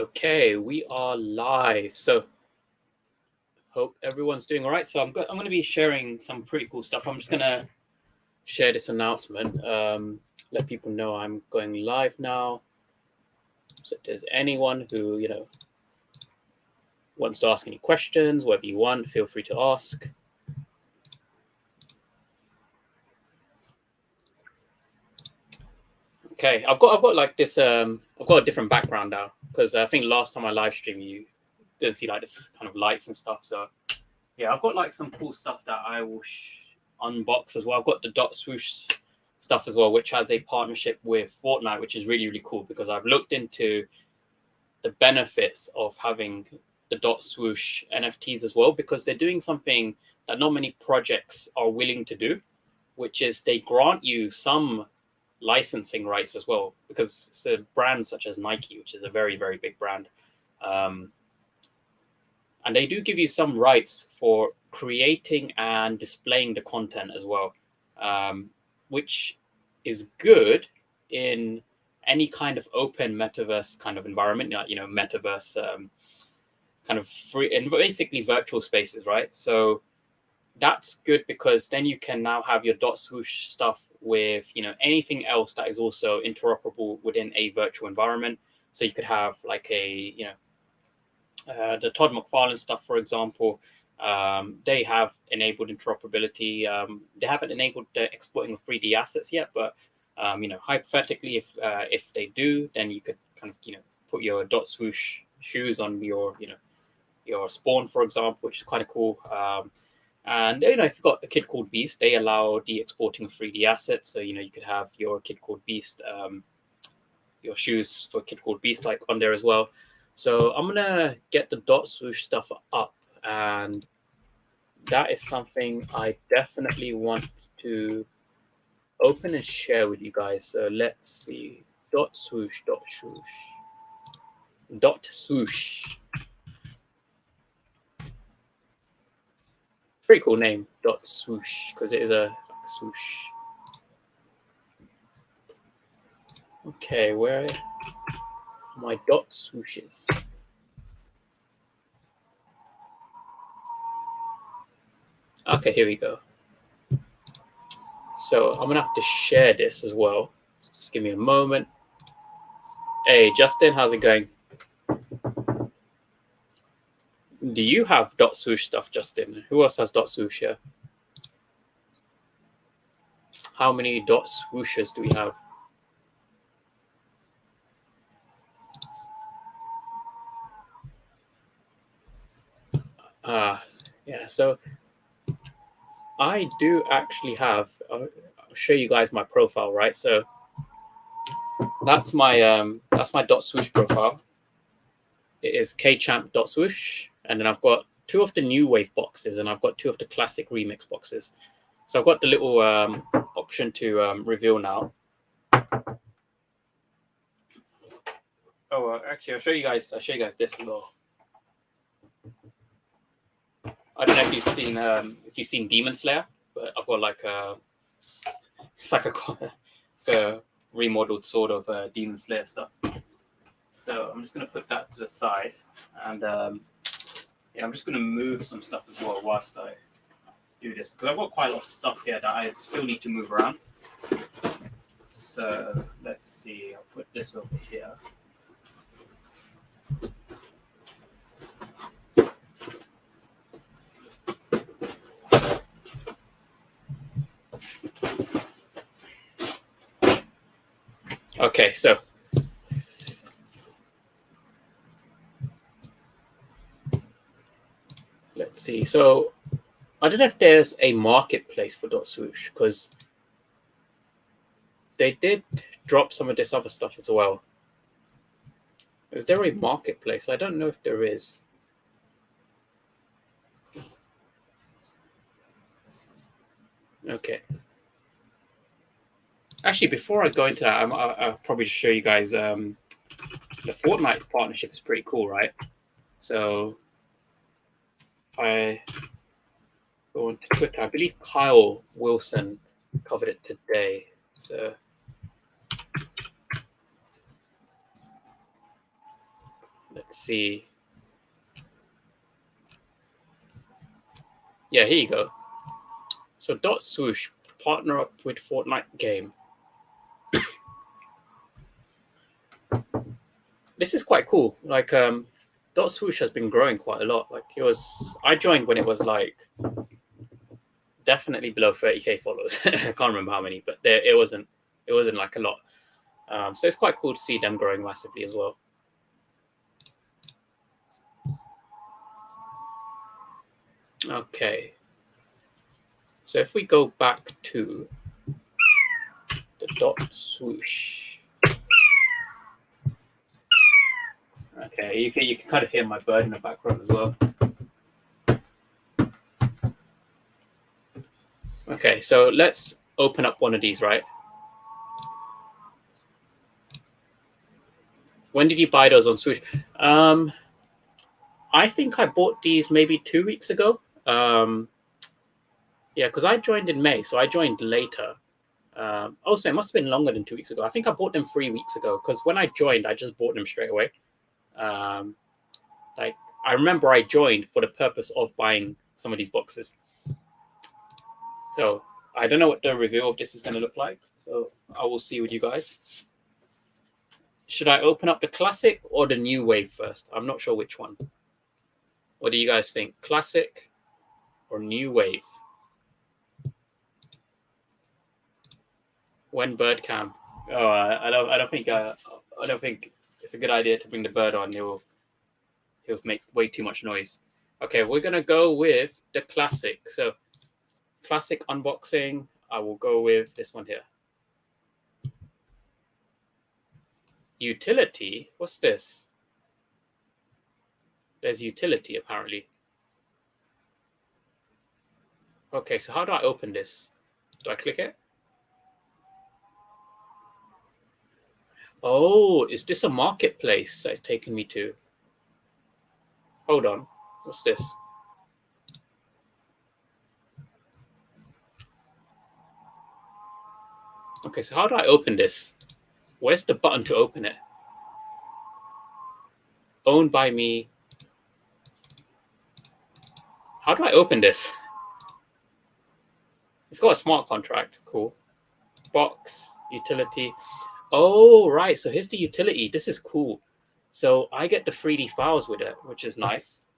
Okay, we are live. So hope everyone's doing all right. So I'm going to be sharing some pretty cool stuff. I'm just going to share this announcement. Let people know I'm going live now. So if there's anyone who, wants to ask any questions, whatever you want, feel free to ask. Okay, I've got like this. I've got a different background now because I think last time I live streamed, you didn't see like this kind of lights and stuff. So yeah, I've got like some cool stuff that I will unbox as well. I've got the Swoosh stuff as well, which has a partnership with Fortnite, which is really, really cool because I've looked into the benefits of having the Swoosh NFTs as well, because they're doing something that not many projects are willing to do, which is they grant you some licensing rights as well, because it's a brand such as Nike, which is a very, very big brand. And they do give you some rights for creating and displaying the content as well, which is good in any kind of open metaverse kind of environment, metaverse kind of free and basically virtual spaces, right? So that's good because then you can now have your Swoosh stuff with, anything else that is also interoperable within a virtual environment. So you could have like the Todd McFarlane stuff, for example. They have enabled interoperability. They haven't enabled exporting of 3D assets yet, but hypothetically, if they do, then you could kind of put your Swoosh shoes on your your Spawn, for example, which is kind of cool. And if you've got a kid called Beast, they allow the exporting of 3D assets. So you could have your kid called Beast, your shoes for kid called Beast like on there as well. So I'm gonna get the Swoosh stuff up, and that is something I definitely want to open and share with you guys. So let's see. Swoosh. Pretty cool name, Swoosh, because it is a swoosh. Okay, where are my swooshes? Okay, here we go. So I'm gonna have to share this as well. Just give me a moment. Hey, Justin, how's it going? Do you have Swoosh stuff, Justin? Who else has Swoosh here? How many swooshes do we have? Yeah, so I do actually have, I'll show you guys my profile, right? So that's my Swoosh profile. It is kchamp.swoosh, and then I've got 2 of the new wave boxes, and I've got 2 of the classic remix boxes. So I've got the little option to reveal now. Oh, actually, I'll show you guys this as well. I don't know if you've seen Demon Slayer, but I've got like it's like a remodeled sort of Demon Slayer stuff. So I'm just going to put that to the side, and yeah, I'm just going to move some stuff as well whilst I do this, because I've got quite a lot of stuff here that I still need to move around. So let's see, I'll put this over here. Okay, so let's see. So I don't know if there's a marketplace for Swoosh, because they did drop some of this other stuff as well. Is there a marketplace? I don't know if there is. Okay. Actually, before I go into that, I'll probably show you guys the Fortnite partnership is pretty cool, right? So I go on to Twitter. I believe Kyle Wilson covered it today. So Let's see. Yeah, here you go. So .swoosh partner up with Fortnite game. This is quite cool. Like .swoosh has been growing quite a lot. Like I joined when it was like definitely below 30k followers. I can't remember how many, but it wasn't like a lot. So it's quite cool to see them growing massively as well. Okay. So if we go back to the .swoosh. Okay, you can kind of hear my bird in the background as well. Okay, so let's open up one of these, right? When did you buy those on Swoosh? I think I bought these maybe 2 weeks ago. Yeah, because I joined in May, so I joined later. Also, it must have been longer than 2 weeks ago. I think I bought them 3 weeks ago because when I joined, I just bought them straight away. Like I remember I joined for the purpose of buying some of these boxes. So I don't know what the review of this is going to look like. So I will see with you guys. Should I open up the classic or the new wave first? I'm not sure which one. What do you guys think? Classic or new wave? When bird cam? Oh, I don't think it's a good idea to bring the bird on. He'll make way too much noise. Okay, we're gonna go with the classic. So classic unboxing. I will go with this one here. Utility? What's this? There's utility apparently. Okay, so how do I open this? Do I click it? Oh, is this a marketplace that it's taking me to? Hold on. What's this? Okay, so how do I open this? Where's the button to open it? Owned by me. How do I open this? It's got a smart contract. Cool. Box, utility. Oh, right. So here's the utility. This is cool. So I get the 3D files with it, which is nice.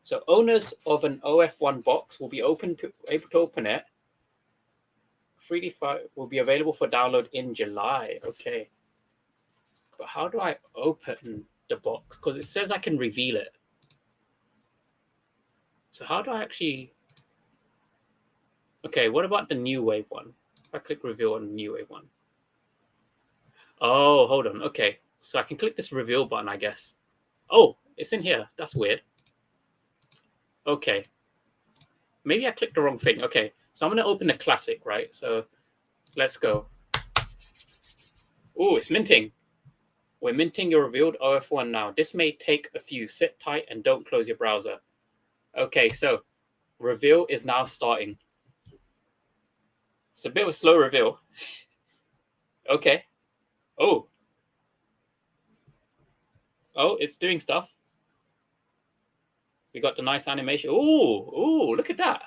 So owners of an OF1 box will be able to open it. 3D file will be available for download in July. Okay. But how do I open the box? Because it says I can reveal it. So how do I actually... Okay, what about the new wave one? If I click reveal on the new wave one. Oh, hold on. Okay. So I can click this reveal button, I guess. Oh, it's in here. That's weird. Okay. Maybe I clicked the wrong thing. Okay. So I'm going to open the classic, right? So let's go. Oh, it's minting. We're minting your revealed OF1 now. This may take a few. Sit tight and don't close your browser. Okay, so reveal is now starting. It's a bit of a slow reveal. Okay. Oh. Oh, it's doing stuff. We got the nice animation. Oh, look at that.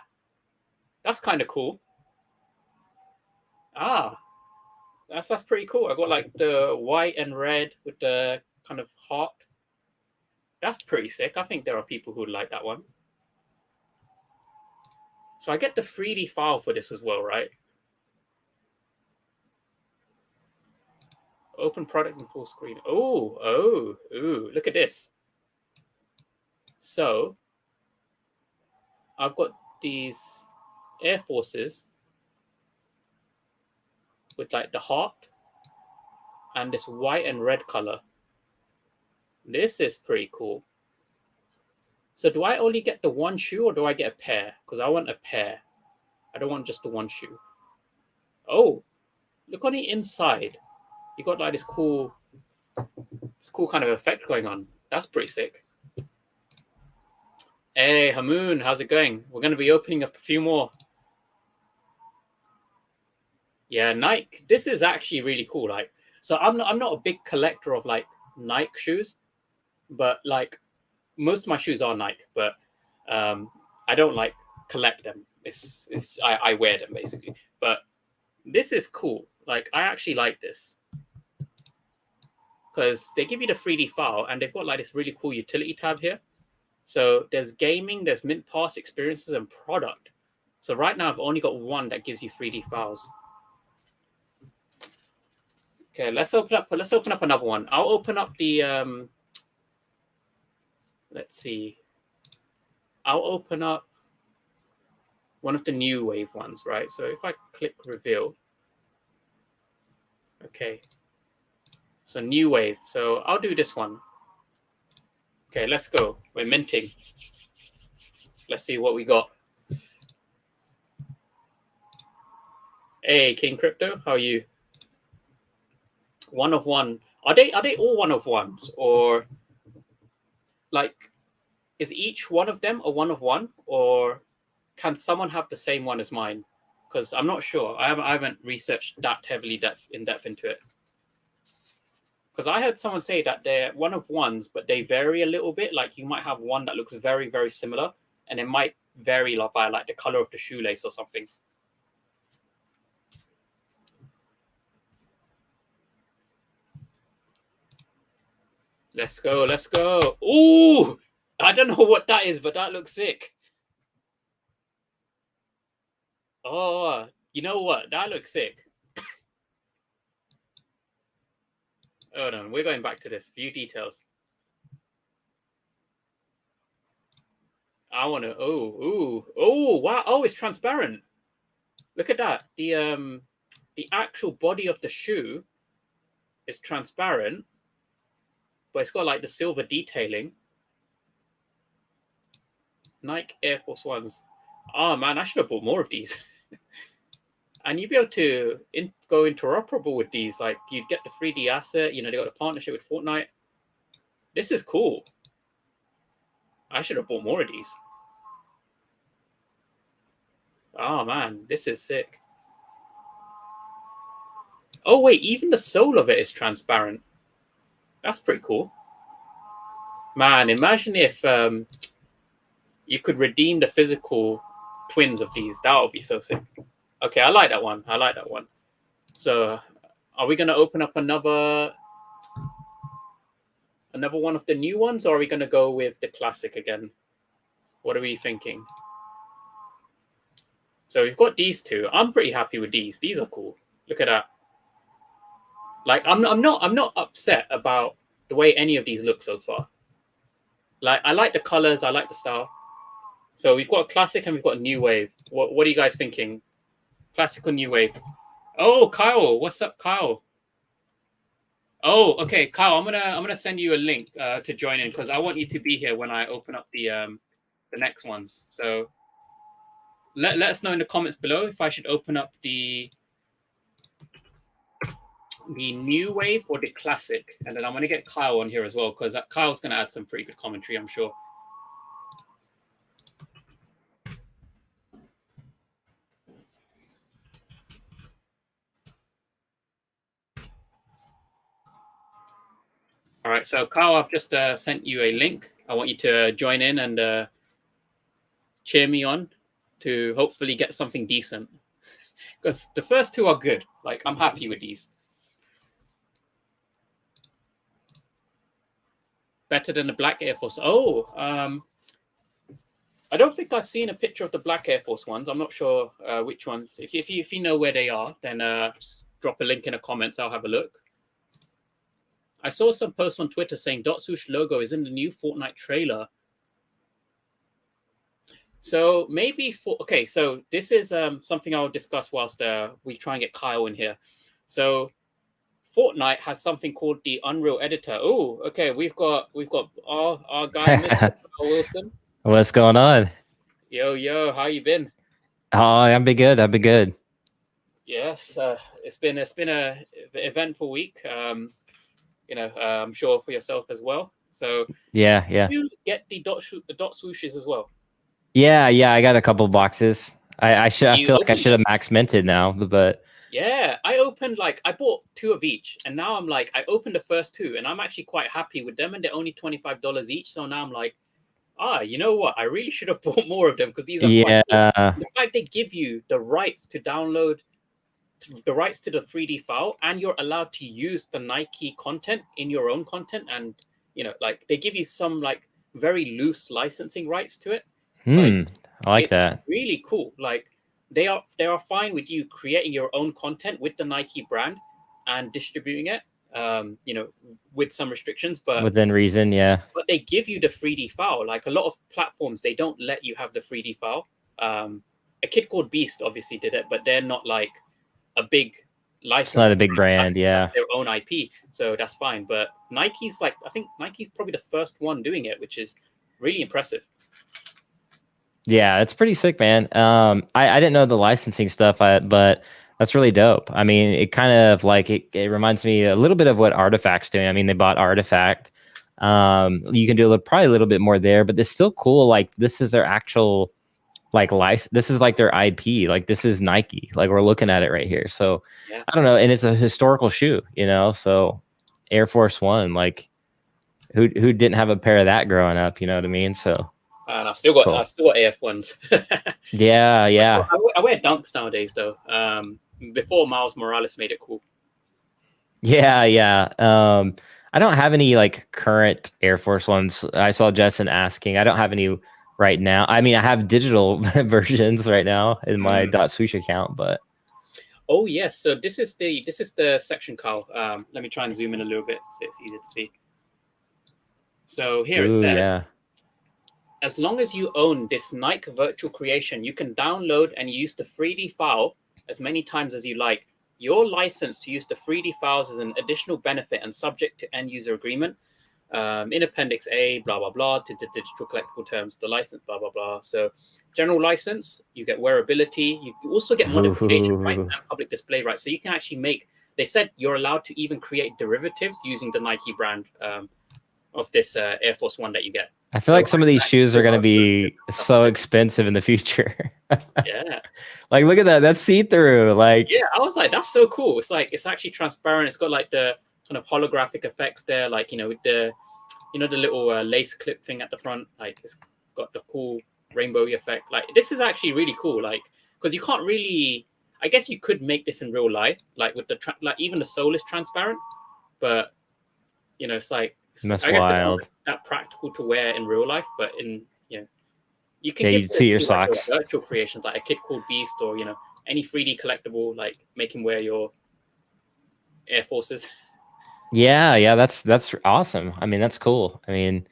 That's kind of cool. Ah, that's pretty cool. I got like the white and red with the kind of heart. That's pretty sick. I think there are people who would like that one. So I get the 3D file for this as well, right? Open product in full screen. Oh, look at this. So I've got these Air Forces with like the heart and this white and red color. This is pretty cool. So do I only get the one shoe or do I get a pair? Because I want a pair. I don't want just the one shoe. Oh, look on the inside. You got like this cool kind of effect going on. That's pretty sick. Hey, Hamoon, how's it going? We're going to be opening up a few more. Yeah, Nike. This is actually really cool. Like, so I'm not a big collector of like Nike shoes. but like most of my shoes are Nike, but I don't like collect them. I wear them basically. But this is cool. Like I actually like this because they give you the 3D file and they've got like this really cool utility tab here. So there's gaming, there's mint pass experiences and product. So right now I've only got one that gives you 3D files. Okay, let's open up another one. I'll open up the let's see. I'll open up one of the new wave ones, right? So if I click reveal, okay. So new wave. So I'll do this one. Okay, let's go. We're minting. Let's see what we got. Hey, King Crypto, how are you? One of one. Are they all one of ones, or like is each one of them a one of one, or can someone have the same one as mine? Because I'm not sure. I haven't researched that heavily in depth into it. Because I heard someone say that they're one of ones, but they vary a little bit. Like you might have one that looks very, very similar, and it might vary by like the color of the shoelace or something. Let's go, let's go. Ooh, I don't know what that is, but that looks sick. Oh, you know what? That looks sick. Hold on, we're going back to this. View details. I want to. Oh! Wow! Oh, it's transparent. Look at that. The actual body of the shoe is transparent, but it's got like the silver detailing. Nike Air Force Ones. Oh man, I should have bought more of these. And you'd be able to go interoperable with these. Like you'd get the 3D asset. You know, they got a partnership with Fortnite. This is cool. I should have bought more of these. Oh man, this is sick. Oh wait, even the sole of it is transparent. That's pretty cool. Man, imagine if you could redeem the physical twins of these. That would be so sick. Okay, I like that one. I like that one. So are we going to open up another one of the new ones, or are we going to go with the classic again? What are we thinking? So we've got these two. I'm pretty happy with these. These are cool. Look at that. Like I'm not upset about the way any of these look so far. Like I like the colors, I like the style. So we've got a classic and we've got a new wave. What are you guys thinking? Classic or new wave? Oh, Kyle, what's up, Kyle? Oh, okay, Kyle. I'm gonna send you a link to join in because I want you to be here when I open up the next ones. So let us know in the comments below if I should open up the new wave or the classic, and then I'm gonna get Kyle on here as well because Kyle's gonna add some pretty good commentary, I'm sure. All right, so Kyle, I've just sent you a link. I want you to join in and cheer me on to hopefully get something decent. Because the first two are good. Like, I'm happy with these. Better than the black Air Force. Oh, I don't think I've seen a picture of the black Air Force ones. I'm not sure which ones. If you know where they are, then drop a link in the comments. I'll have a look. I saw some posts on Twitter saying .swoosh logo is in the new Fortnite trailer. So maybe okay, so this is something I'll discuss whilst we try and get Kyle in here. So Fortnite has something called the Unreal Editor. Oh, okay, we've got our guy Mr. Wilson. What's going on? Yo, how you been? Oh, I've been good. Yes, it's been a eventful week. I'm sure for yourself as well. So yeah. You get the dot swooshes as well. Yeah. I got a couple boxes. I feel like I should have max minted now, but Yeah, I bought two of each, and now I'm like, I opened the first two, and I'm actually quite happy with them, and they're only $25 each. So now I'm like, you know what? I really should have bought more of them because these are quite Yeah, cool. The fact they give you the rights to download the rights to the 3D file, and you're allowed to use the Nike content in your own content, and like they give you some like very loose licensing rights to it. Like I like it's that. really cool. Like they are fine with you creating your own content with the Nike brand and distributing it. With some restrictions, but Within reason, yeah. they give you the 3D file. Like a lot of platforms, they don't let you have the 3D file. A kid called Beast obviously did it, but they're not like a big It's not a licensing. big brand, That's yeah. their own IP, so that's fine. But Nike's like, I think Nike's probably the first one doing it, which is really impressive. Yeah, it's pretty sick, man. I didn't know the licensing stuff, but that's really dope. I mean, it kind of like it reminds me a little bit of what Artifact's doing. I mean, they bought Artifact. You can do probably a little bit more there, but it's still cool. Like this is their actual like license. This is like their IP. Like this is Nike. Like we're looking at it right here. So Yeah. I don't know, and it's a historical shoe, So Air Force One, like who didn't have a pair of that growing up? You know what I mean? So. And I've still got Cool. AF1s. Yeah. I wear Dunks nowadays though. Before Miles Morales made it cool. Yeah. I don't have any like current Air Force Ones. I saw Justin asking. I don't have any right now. I mean, I have digital versions right now in my .swoosh account, but. Oh yes, so this is the section, Carl. Let me try and zoom in a little bit so it's easier to see. So here it says, yeah. As long as you own this Nike virtual creation, you can download and use the 3D file as many times as you like. Your license to use the 3D files is an additional benefit and subject to end user agreement. In Appendix A, blah, blah, blah, to the digital collectible terms, the license, blah, blah, blah. So general license, you get wearability. You also get modification rights and public display rights. So you can actually they said you're allowed to even create derivatives using the Nike brand of this Air Force One that you get. I feel like some of these shoes are going to be so expensive in the future. Yeah. Like, look at that. That's see-through. Like, yeah, I was like, that's so cool. It's like, it's actually transparent. It's got like the kind of holographic effects there. Like, with the little lace clip thing at the front. Like, it's got the cool rainbowy effect. Like, this is actually really cool. Like, because you can't really, I guess you could make this in real life. Like with like even the sole is transparent, but it's like, that's I guess wild. it's not that practical to wear in real life, but you can you'd see your socks. Like virtual creations, like a kid called Beast, or any 3D collectible, like make him wear your Air Forces. Yeah, that's awesome. I mean, that's cool. I mean,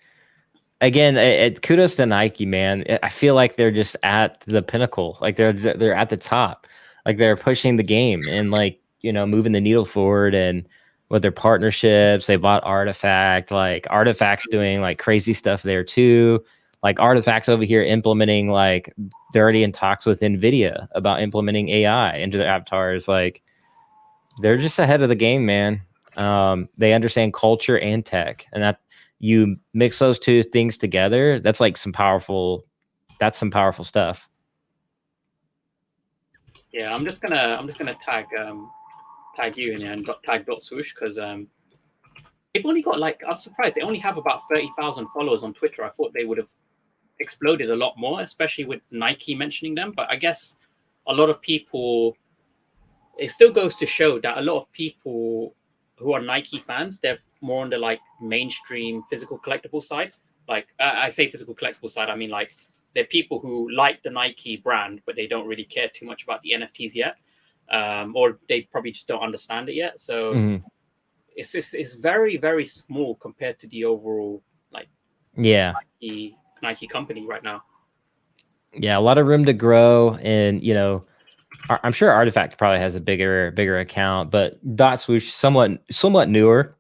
again, kudos to Nike, man. I feel like they're just at the pinnacle. Like they're at the top. Like they're pushing the game and like moving the needle forward. And with their partnerships, they bought Artifact. Like Artifact's doing like crazy stuff there too. Like Artifact's over here implementing, like they're already in talks with NVIDIA about implementing AI into their avatars. Like they're just ahead of the game, man. They understand culture and tech, and that you mix those two things together, that's like some powerful stuff. Yeah, I'm just gonna tag you in here and tag .swoosh because they've only got like, I'm surprised they only have about 30,000 followers on Twitter. I thought they would have exploded a lot more, especially with Nike mentioning them. But I guess a lot of people, it still goes to show that a lot of people who are Nike fans, they're more on the like mainstream physical collectible side. Like I say physical collectible side, I mean like they're people who like the Nike brand, but they don't really care too much about the NFTs yet. Or they probably just don't understand it yet. So it's very, very small compared to the overall like Nike company right now. Yeah, a lot of room to grow, and I'm sure Artifact probably has a bigger account, but .swoosh somewhat newer,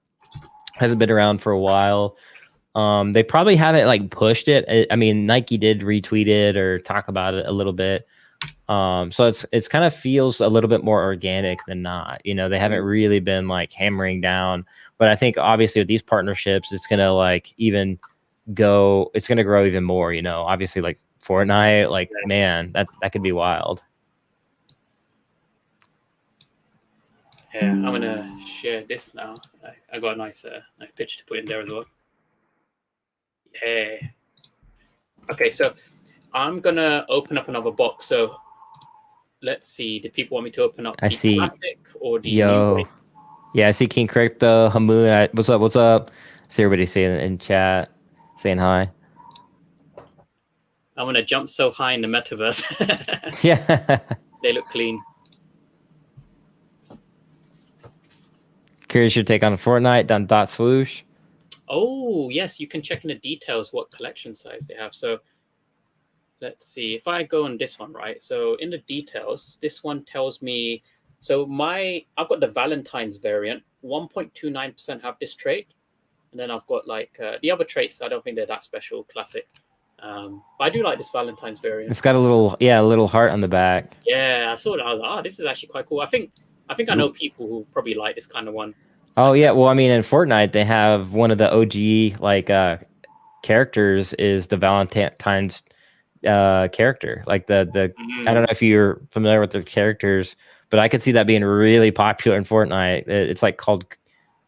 hasn't been around for a while. They probably haven't like pushed it. I mean, Nike did retweet it or talk about it a little bit. So it's kind of feels a little bit more organic than not. They haven't really been like hammering down, but I think obviously with these partnerships, it's gonna like it's gonna grow even more. Obviously like Fortnite, like man, that could be wild. Yeah, I'm gonna share this now. I got a nice nice picture to put in there as well. Yeah. Okay, so I'm gonna open up another box. So let's see. Do people want me to open up I the see. classic or the new Yo. wave? Yeah, I see King Crypto, Hamoon. What's up? What's up? See everybody saying in chat, saying hi. I'm gonna jump so high in the metaverse. Yeah. They look clean. Curious your take on Fortnite, dot swoosh. Oh yes, you can check in the details what collection size they have. So let's see. If I go on this one, right? So in the details, this one tells me. So I've got the Valentine's variant. 1.29% have this trait, and then I've got like the other traits. I don't think they're that special, classic. But I do like this Valentine's variant. It's got a little heart on the back. Yeah, I saw that. I was like, oh, this is actually quite cool. I know people who probably like this kind of one. Oh yeah, well I mean in Fortnite they have one of the OG characters is the Valentine's character. Like the I don't know if you're familiar with the characters, but I could see that being really popular in Fortnite. It's like called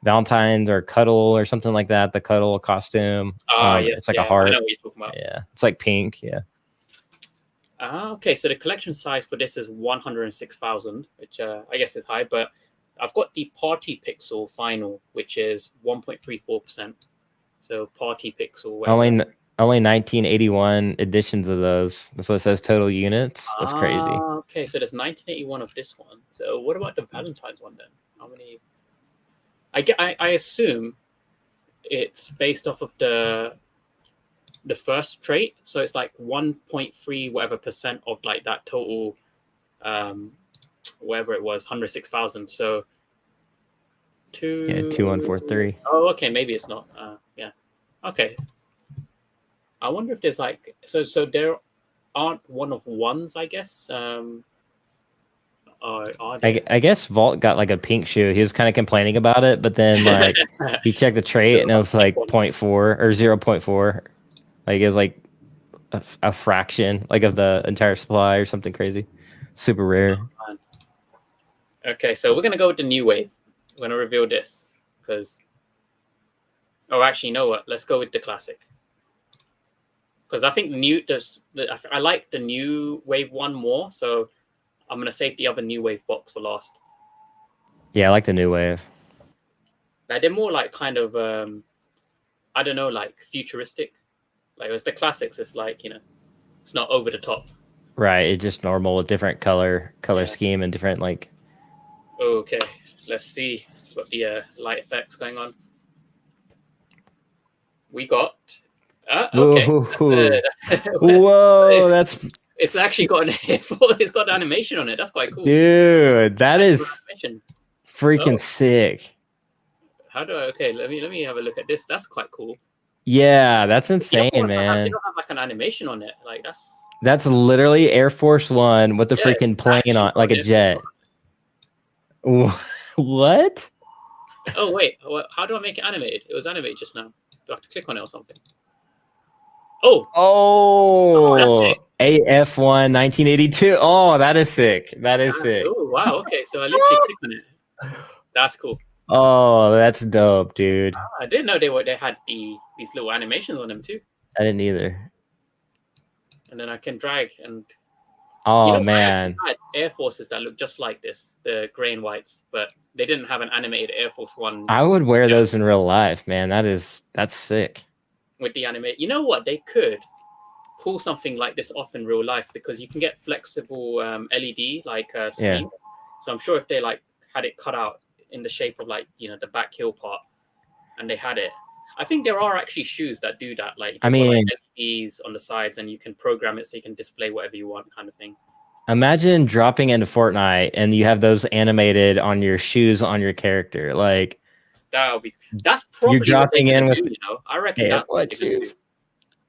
Valentine's or Cuddle or something like that. The Cuddle costume. Yeah, It's like a yeah, I heart. know what you're talking about. Yeah, it's like pink. Yeah. Okay, so the collection size for this is 106,000, which I guess is high, but I've got the Party Pixel Final, which is 1.34%. So Party Pixel. Whatever. Only 1981 editions of those. So it says total units. That's crazy. Okay, so there's 1981 of this one. So what about the Valentine's one then? How many? I assume it's based off of the first trait, so it's like 1.3 whatever percent of like that total, whatever it was, 106,000. So 2143. Oh, okay, maybe it's not. Yeah, okay. I wonder if there's like so there aren't one of ones, I guess. I guess Vault got like a pink shoe. He was kind of complaining about it, but then like he checked the trait and it was like 0.4 or 0.4. Like it was like a fraction like of the entire supply or something crazy. Super rare. Oh, okay, so we're gonna go with the new wave. We're gonna reveal this because. Oh, actually, you know what? Let's go with the classic. Because I think I like the new wave one more, so I'm gonna save the other new wave box for last. Yeah, I like the new wave. Like they're more like kind of I don't know, like futuristic. Like it's the classics. It's like it's not over the top. Right, it's just normal, different color scheme and different like. Okay, let's see what the light effects going on. We got. Okay. Whoa, It's actually got it's got an animation on it. That's quite cool, dude. That is freaking sick. How do I? Okay, let me have a look at this. That's quite cool. Yeah, that's insane, man. They don't have like an animation on it. Like that's literally Air Force One with the freaking plane on, like a jet. What? Oh wait, how do I make it animated? It was animated just now. Do I have to click on it or something? Oh, AF1 1982. Oh, that is sick. That is sick. Oh wow. Okay, so I literally click on it. That's cool. Oh, that's dope, dude. I didn't know they had these little animations on them too. I didn't either. And then I can drag and. Oh man! I had Air Forces that look just like this, the gray and whites, but they didn't have an animated Air Force One. I would wear those in real life, man. That's sick. With the animate, you know what? They could pull something like this off in real life because you can get flexible LED like screen. So I'm sure if they like had it cut out in the shape of like the back heel part, and they had it. I think there are actually shoes that do that. Like LEDs on the sides, and you can program it so you can display whatever you want, kind of thing. Imagine dropping into Fortnite and you have those animated on your shoes on your character. Like that's probably you're dropping in with. I reckon that's what shoes.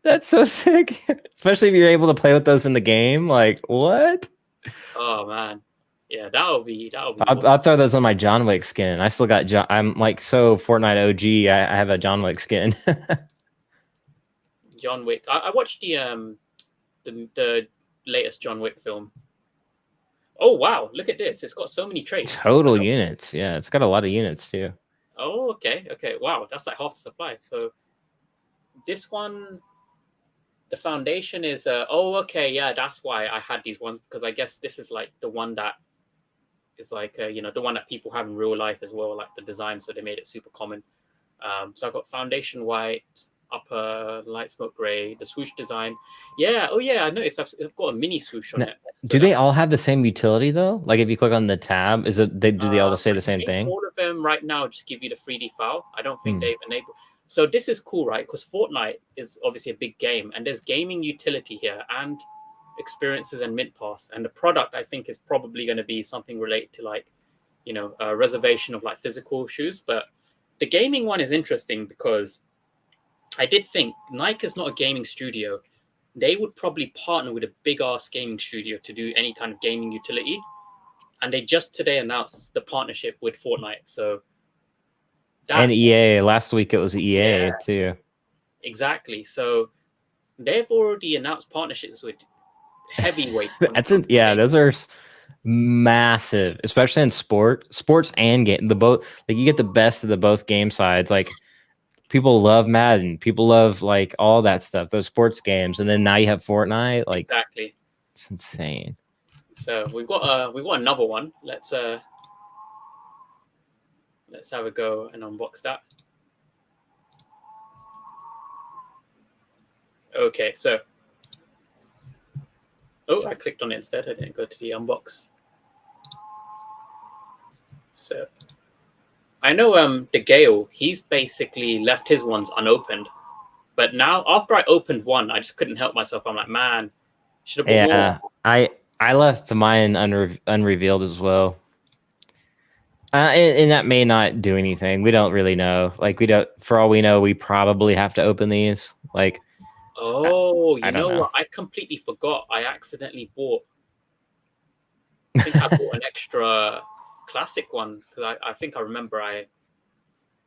That's so sick, especially if you're able to play with those in the game. Like what? Oh man. Yeah, that'll be. I'll throw those on my John Wick skin. I still got I'm like so Fortnite OG. I have a John Wick skin. John Wick. I watched the latest John Wick film. Oh wow, look at this. It's got so many traits. Total units. Yeah, it's got a lot of units too. Oh, okay. Wow, that's like half the supply. So this one, the foundation is oh okay, yeah, that's why I had these ones, because I guess this is like the one that is like the one that people have in real life as well, like the design, so they made it super common. So I've got foundation white, upper light smoke gray, the swoosh design. Yeah, oh yeah, I noticed I've got a mini swoosh on Now, it. So do they all have the same utility though? Like if you click on the tab, do they all say the I same think thing? all of them right now just give you the 3D file. I don't think Hmm. they've enabled. So this is cool, right? Because Fortnite is obviously a big game, and there's gaming utility here and experiences and mint pass. And the product I think is probably going to be something related to like, a reservation of like physical shoes. But the gaming one is interesting because I did think Nike is not a gaming studio. They would probably partner with a big ass gaming studio to do any kind of gaming utility. And they just today announced the partnership with Fortnite. So And that, EA. Last week it was yeah, EA too. exactly. So they've already announced partnerships with heavyweights. Yeah, those are massive, especially in sports and game. The both, like you get the best of the both game sides. Like people love Madden, people love like all that stuff, those sports games, and then now you have Fortnite. Like Exactly. it's insane. So we've got another one. Let's have a go and unbox that. Okay, so I clicked on it instead. I didn't go to the unbox. So I know the Gale, he's basically left his ones unopened. But now after I opened one, I just couldn't help myself. I'm like, man, should have bought Yeah, more. I left mine unrevealed as well. And that may not do anything. We don't really know. Like we don't. For all we know, we probably have to open these. Like Oh, I you don't know know. what? I completely forgot. I accidentally bought. I think I bought an extra classic one because I think I remember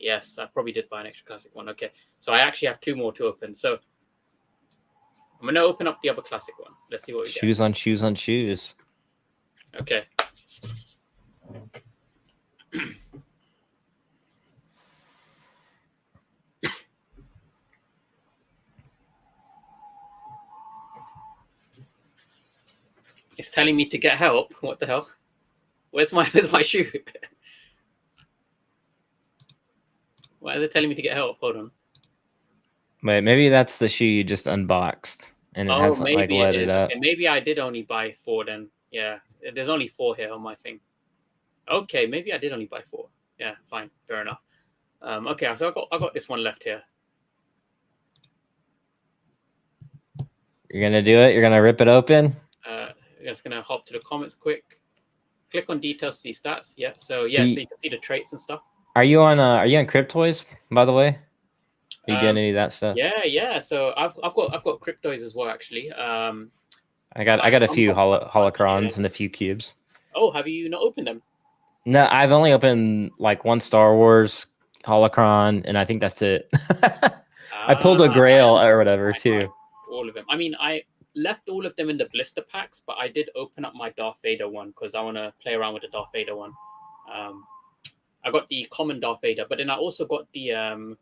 Yes, I probably did buy an extra classic one. Okay, so I actually have two more to open. So I'm gonna open up the other classic one. Let's see what we get. Shoes on shoes on shoes. Okay. It's telling me to get help. What the hell? Where's my shoe? Why is it telling me to get help? Hold on. Wait, maybe that's the shoe you just unboxed and it Oh, hasn't like maybe it let it is. up. Okay, maybe I did only buy 4 then. Yeah, there's only 4 here on my thing. Okay, maybe I did only buy 4. Yeah, fine, fair enough. Okay, so I got this one left here. You're gonna do it. You're gonna rip it open. Just gonna hop to the comments quick. Click on details, see stats. Yeah, so yeah, so you can see the traits and stuff. Are you on Cryptoys, by the way? Are you doing any of that stuff? Yeah. So I've got cryptos as well actually. I got a few holocrons yeah. and a few cubes. Oh, have you not opened them? No, I've only opened like one Star Wars holocron, and I think that's it. I pulled a Grail or whatever too. All of them. I mean, I left all of them in the blister packs, but I did open up my Darth Vader one because I want to play around with the Darth Vader one. I got the common Darth Vader, but then I also got the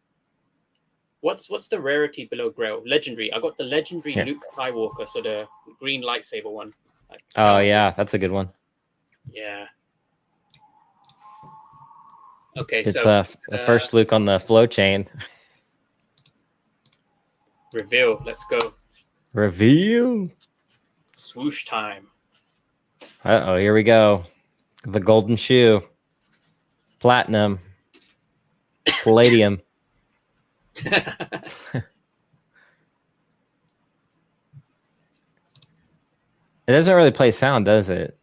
what's the rarity below Grail? Legendary. I got the legendary Luke Skywalker, so the green lightsaber one. Oh yeah, that's a good one. Yeah. Okay, it's so the first Luke on the flow chain. Reveal. Let's go. Reveal. Swoosh time. Oh, here we go. The golden shoe. Platinum. Palladium. It doesn't really play sound, does it?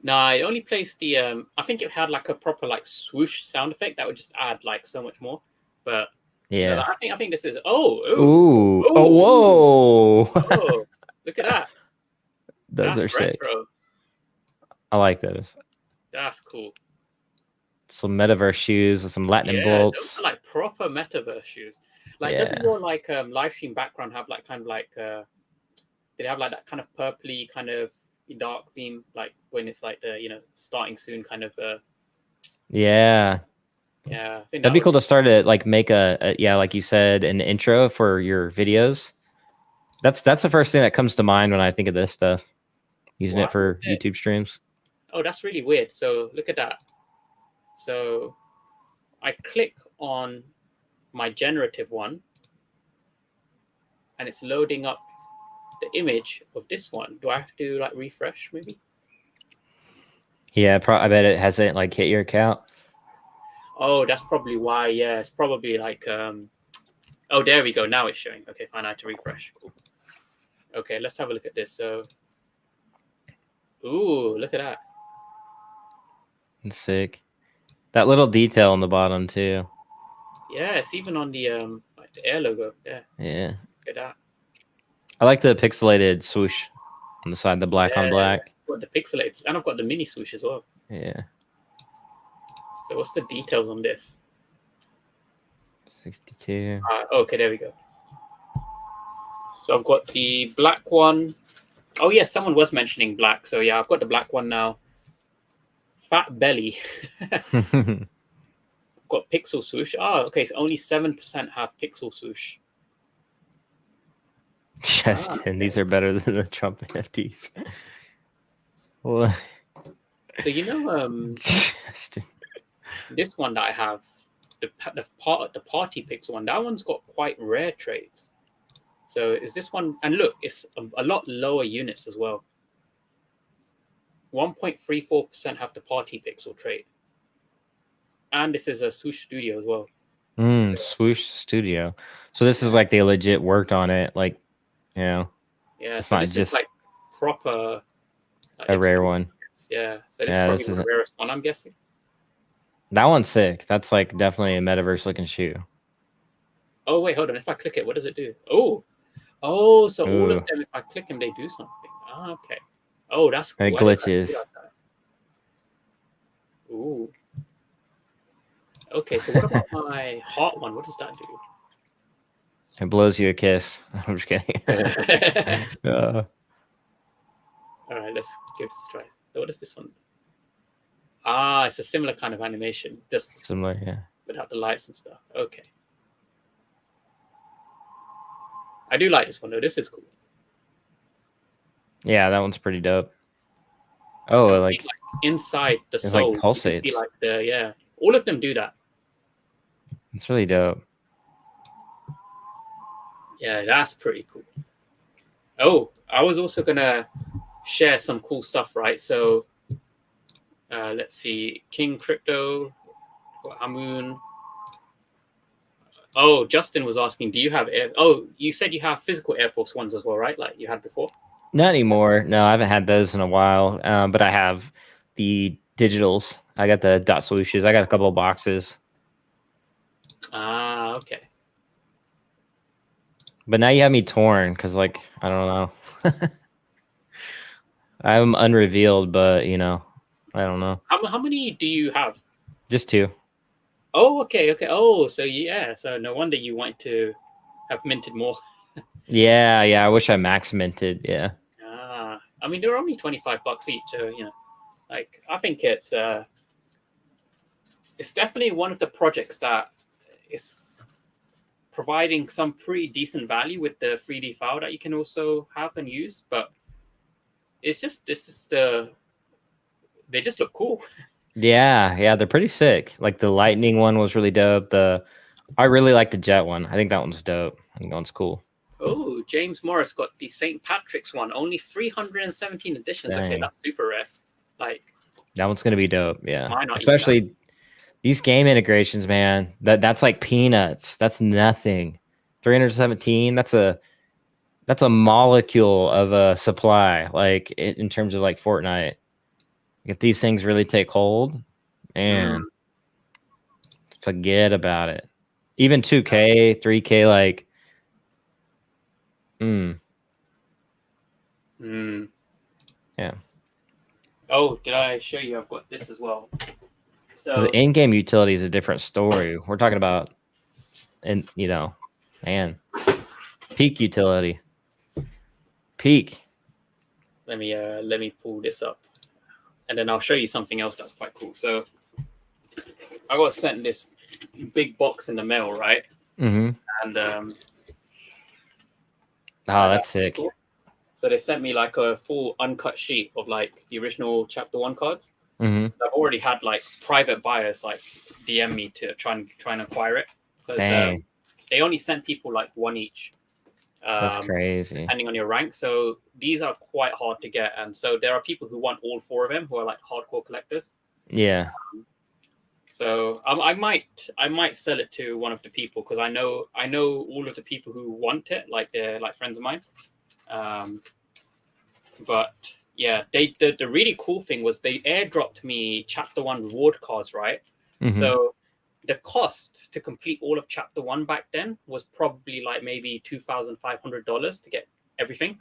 No, it only plays the I think it had like a proper like swoosh sound effect that would just add like so much more. But yeah, no, I think this is whoa. Oh, look at that. Those That's are sick. retro. I like those. That's cool. Some metaverse shoes with some lightning bolts. Those are like proper metaverse shoes. Like doesn't your live stream background have like kind of like did it have like that kind of purpley kind of dark theme, like when it's like the starting soon kind of. Yeah. Yeah, I think That'd be cool to start it, like make yeah, like you said, an intro for your videos. That's the first thing that comes to mind when I think of this stuff. Using it for YouTube streams. Oh, that's really weird. So look at that. So I click on my generative one, and it's loading up the image of this one. Do I have to like refresh maybe? Yeah, I bet it hasn't like hit your account. Oh, that's probably why. Yeah, it's probably like oh, there we go. Now it's showing. Okay, fine. I had to refresh. Cool. Okay, let's have a look at this. So, ooh, look at that. It's sick. That little detail on the bottom too. Yeah, it's even on the like the air logo. Yeah. Yeah. Look at that. I like the pixelated swoosh on the side, the black on black. Got the pixelates, and I've got the mini swoosh as well. Yeah. So what's the details on this? 62. Okay, there we go. So I've got the black one. Oh yeah, someone was mentioning black. So yeah, I've got the black one now. Fat belly. I've got pixel swoosh. Oh, okay. So only 7% have pixel swoosh. Justin, these are better than the Trump NFTs. Well, so Justin. This one that I have, the party pixel one, that one's got quite rare traits. So is this one? And look, it's a lot lower units as well. 1.34% have the party pixel trait, and this is a Swoosh Studio as well. Swoosh Studio. So this is like they legit worked on it, like, Yeah. It's so not this just is like proper. a rare one. Yeah. So this is probably the rarest one, I'm guessing. That one's sick. That's like definitely a metaverse looking shoe. Oh wait, hold on. If I click it, what does it do? So all of them, if I click them, they do something. Okay. Oh, that's cool. It glitches. Ooh. Okay, so what about my heart one? What does that do? It blows you a kiss. I'm just kidding. All right, let's give this a try. So what is this one? It's a similar kind of animation, just similar, yeah. Without the lights and stuff. Okay. I do like this one though. This is cool. Yeah, that one's pretty dope. Oh, like inside the soul, like pulsates. You can see like all of them do that. It's really dope. Yeah, that's pretty cool. Oh, I was also gonna share some cool stuff, right? So let's see, King Crypto, Hamoon. Oh, Justin was asking, do you have you said you have physical Air Force Ones as well, right? Like you had before? Not anymore. No, I haven't had those in a while. But I have the digitals. I got the dot swooshes. I got a couple of boxes. Okay. But now you have me torn because, like, I don't know. I'm unrevealed, but I don't know. How many do you have? Just 2. Oh, okay. Oh, so yeah. So no wonder you want to have minted more. Yeah. I wish I max minted. Yeah. I mean, they're only $25 each. So like I think it's definitely one of the projects that is providing some pretty decent value with the 3D file that you can also have and use. But it's just they just look cool. Yeah, they're pretty sick. Like the lightning one was really dope. I really like the jet one. I think that one's dope. I think that one's cool. Oh, James Morris got the St. Patrick's one. Only 317 editions. Dang. Okay, that's super rare. Like that one's gonna be dope. Yeah, especially these game integrations, man. That's like peanuts. That's nothing. 317. That's a molecule of a supply. Like in terms of like Fortnite. If these things really take hold, man, forget about it. Even 2K, 3K, like, yeah. Oh, did I show you? I've got this as well. So the in-game utility is a different story. We're talking about, man, peak utility. Peak. let me pull this up, and then I'll show you something else that's quite cool. So I got sent this big box in the mail, right? Mm-hmm. And oh, that's sick. Cool. So they sent me like a full uncut sheet of like the original Chapter 1 cards. Mm-hmm. I've already had like private buyers like DM me to try and acquire it, because they only sent people like one each. That's crazy. Depending on your rank. So these are quite hard to get, and so there are people who want all 4 of them who are like hardcore collectors. Yeah. So I might sell it to one of the people, because I know all of the people who want it, like they're like friends of mine. But yeah, the really cool thing was they airdropped me Chapter 1 reward cards, right? Mm-hmm. So the cost to complete all of Chapter 1 back then was probably like maybe $2,500 to get everything.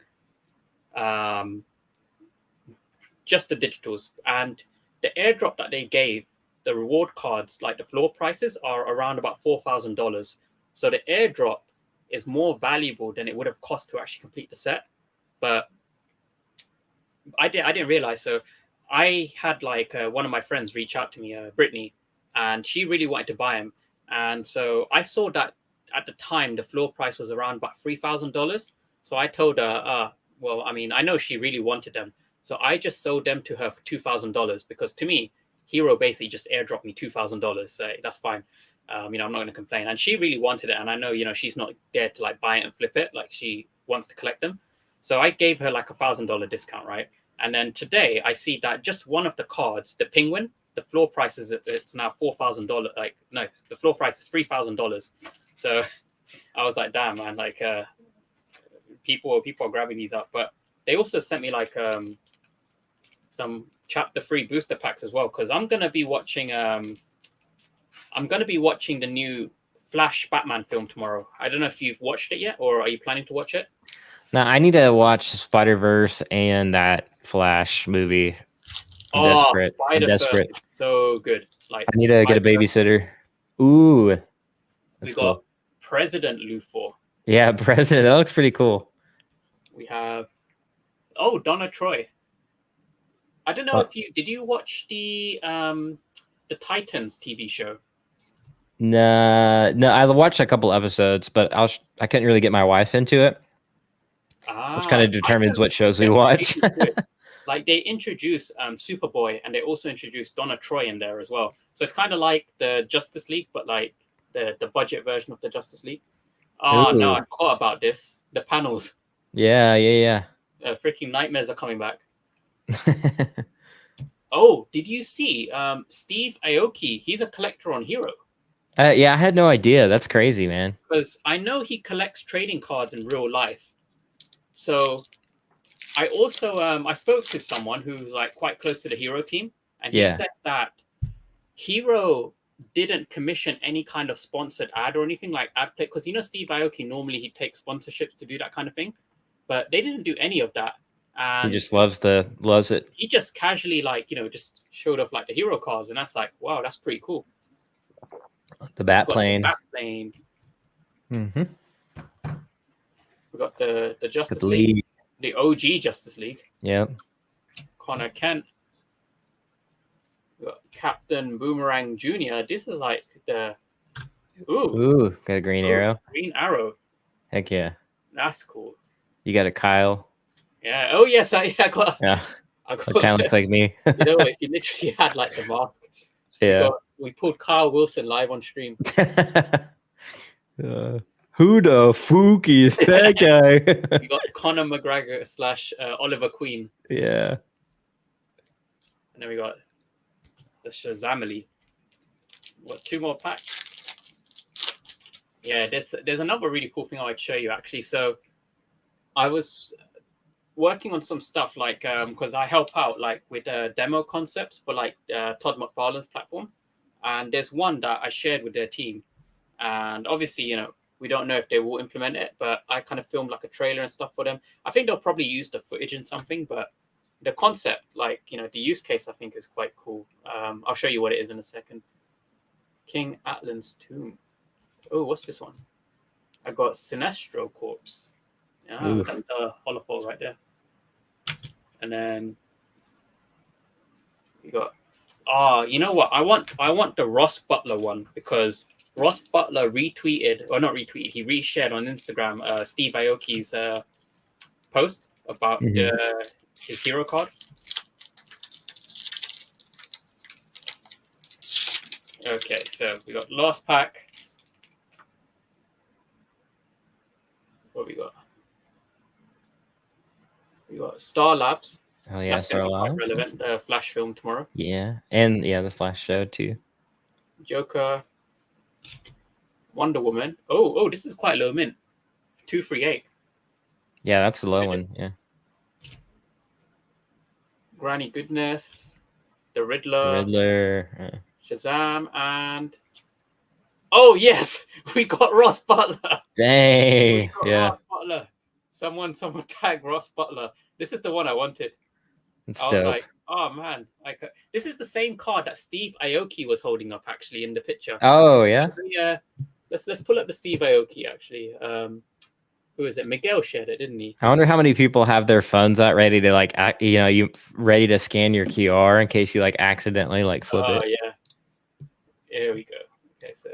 Just the digitals. And the airdrop that they gave, the reward cards, like the floor prices are around about $4,000. So the airdrop is more valuable than it would have cost to actually complete the set. But I didn't realize. So I had like one of my friends reach out to me, Brittany, and she really wanted to buy them. And so I saw that at the time the floor price was around about $3,000. So I told her, well, I mean, I know she really wanted them, so I just sold them to her for $2,000, because to me, Hero basically just airdropped me $2,000. So that's fine. I'm not going to complain. And she really wanted it, and I know she's not there to like buy it and flip it. Like, she wants to collect them. So I gave her like $1,000 discount, right? And then today I see that just one of the cards, the penguin, the floor price is it's now $4,000. Like, no, the floor price is $3,000. So I was like, damn, man, like people are grabbing these up. But they also sent me like some Chapter 3 booster packs as well, because I'm gonna be watching the new Flash Batman film tomorrow. I don't know if you've watched it yet, or are you planning to watch it? Now I need to watch Spider-Verse and that Flash movie. I'm desperate. So good. Like, I need to get a babysitter. Ooh, we got President Luthor. Yeah, President. That looks pretty cool. We have Donna Troy. I don't know if did you watch the Titans TV show? No, I watched a couple episodes, but I couldn't really get my wife into it, which kind of determines what shows we watch. Like, they introduce Superboy, and they also introduce Donna Troy in there as well. So it's kind of like the Justice League, but like the budget version of the Justice League. Oh, no, I forgot about this. The panels. Yeah. Freaking nightmares are coming back. Oh, did you see Steve Aoki? He's a collector on Hero. Yeah, I had no idea. That's crazy, man. Because I know he collects trading cards in real life. So I also I spoke to someone who's like quite close to the Hero team, and he said that Hero didn't commission any kind of sponsored ad or anything like ad play, because Steve Aoki, normally he takes sponsorships to do that kind of thing, but they didn't do any of that. And he just loves it. He just casually just showed off like the Hero cards, and that's like, wow, that's pretty cool. The bat plane. Mm-hmm. We got the Justice League, the OG Justice League. Yep. Connor Kent. We got Captain Boomerang Jr. This is like the got a Green Arrow. Green Arrow. Heck yeah. That's cool. You got a Kyle. Yeah. Oh yes, I got. Yeah. That kind of looks like me. He literally had like the mask. Yeah. We pulled Kyle Wilson live on stream. Who the fuck is that guy? We got Conor McGregor / Oliver Queen. Yeah. And then we got the Shazamily. What, 2 more packs? Yeah, there's another really cool thing I'd show you actually. So I was working on some stuff like because I help out like with demo concepts for like Todd McFarlane's platform, and there's one that I shared with their team, and obviously we don't know if they will implement it, but I kind of filmed like a trailer and stuff for them. I think they'll probably use the footage in something, but the concept, like the use case, I think is quite cool. I'll show you what it is in a second. King Atlan's Tomb. Oh, what's this one? I got Sinestro Corpse. Yeah, that's the holophone right there. And then we got you know what? I want the Ross Butler one because Ross Butler retweeted, or not retweeted, he reshared on Instagram Steve Aoki's post about his hero card. Okay, so we got last pack. What we got? We got Star Labs. Oh yeah, That's going to Star be quite Labs. relevant. The Flash film tomorrow. Yeah, and yeah, the Flash show too. Joker. Wonder Woman. Oh, this is quite low mint. 238. Yeah, that's the low one. Yeah. Granny Goodness. The Riddler. Riddler. Shazam, and oh yes, we got Ross Butler. Dang. Yeah. Ross Butler. Someone tag Ross Butler. This is the one I wanted. It's I was dope. like, oh man, this is the same card that Steve Aoki was holding up actually in the picture. Oh yeah. Yeah. Let's pull up the Steve Aoki actually. Who is it? Miguel shared it, didn't he? I wonder how many people have their phones out ready to like, you ready to scan your QR in case you like accidentally like flip it. Oh yeah. Here we go. Okay, so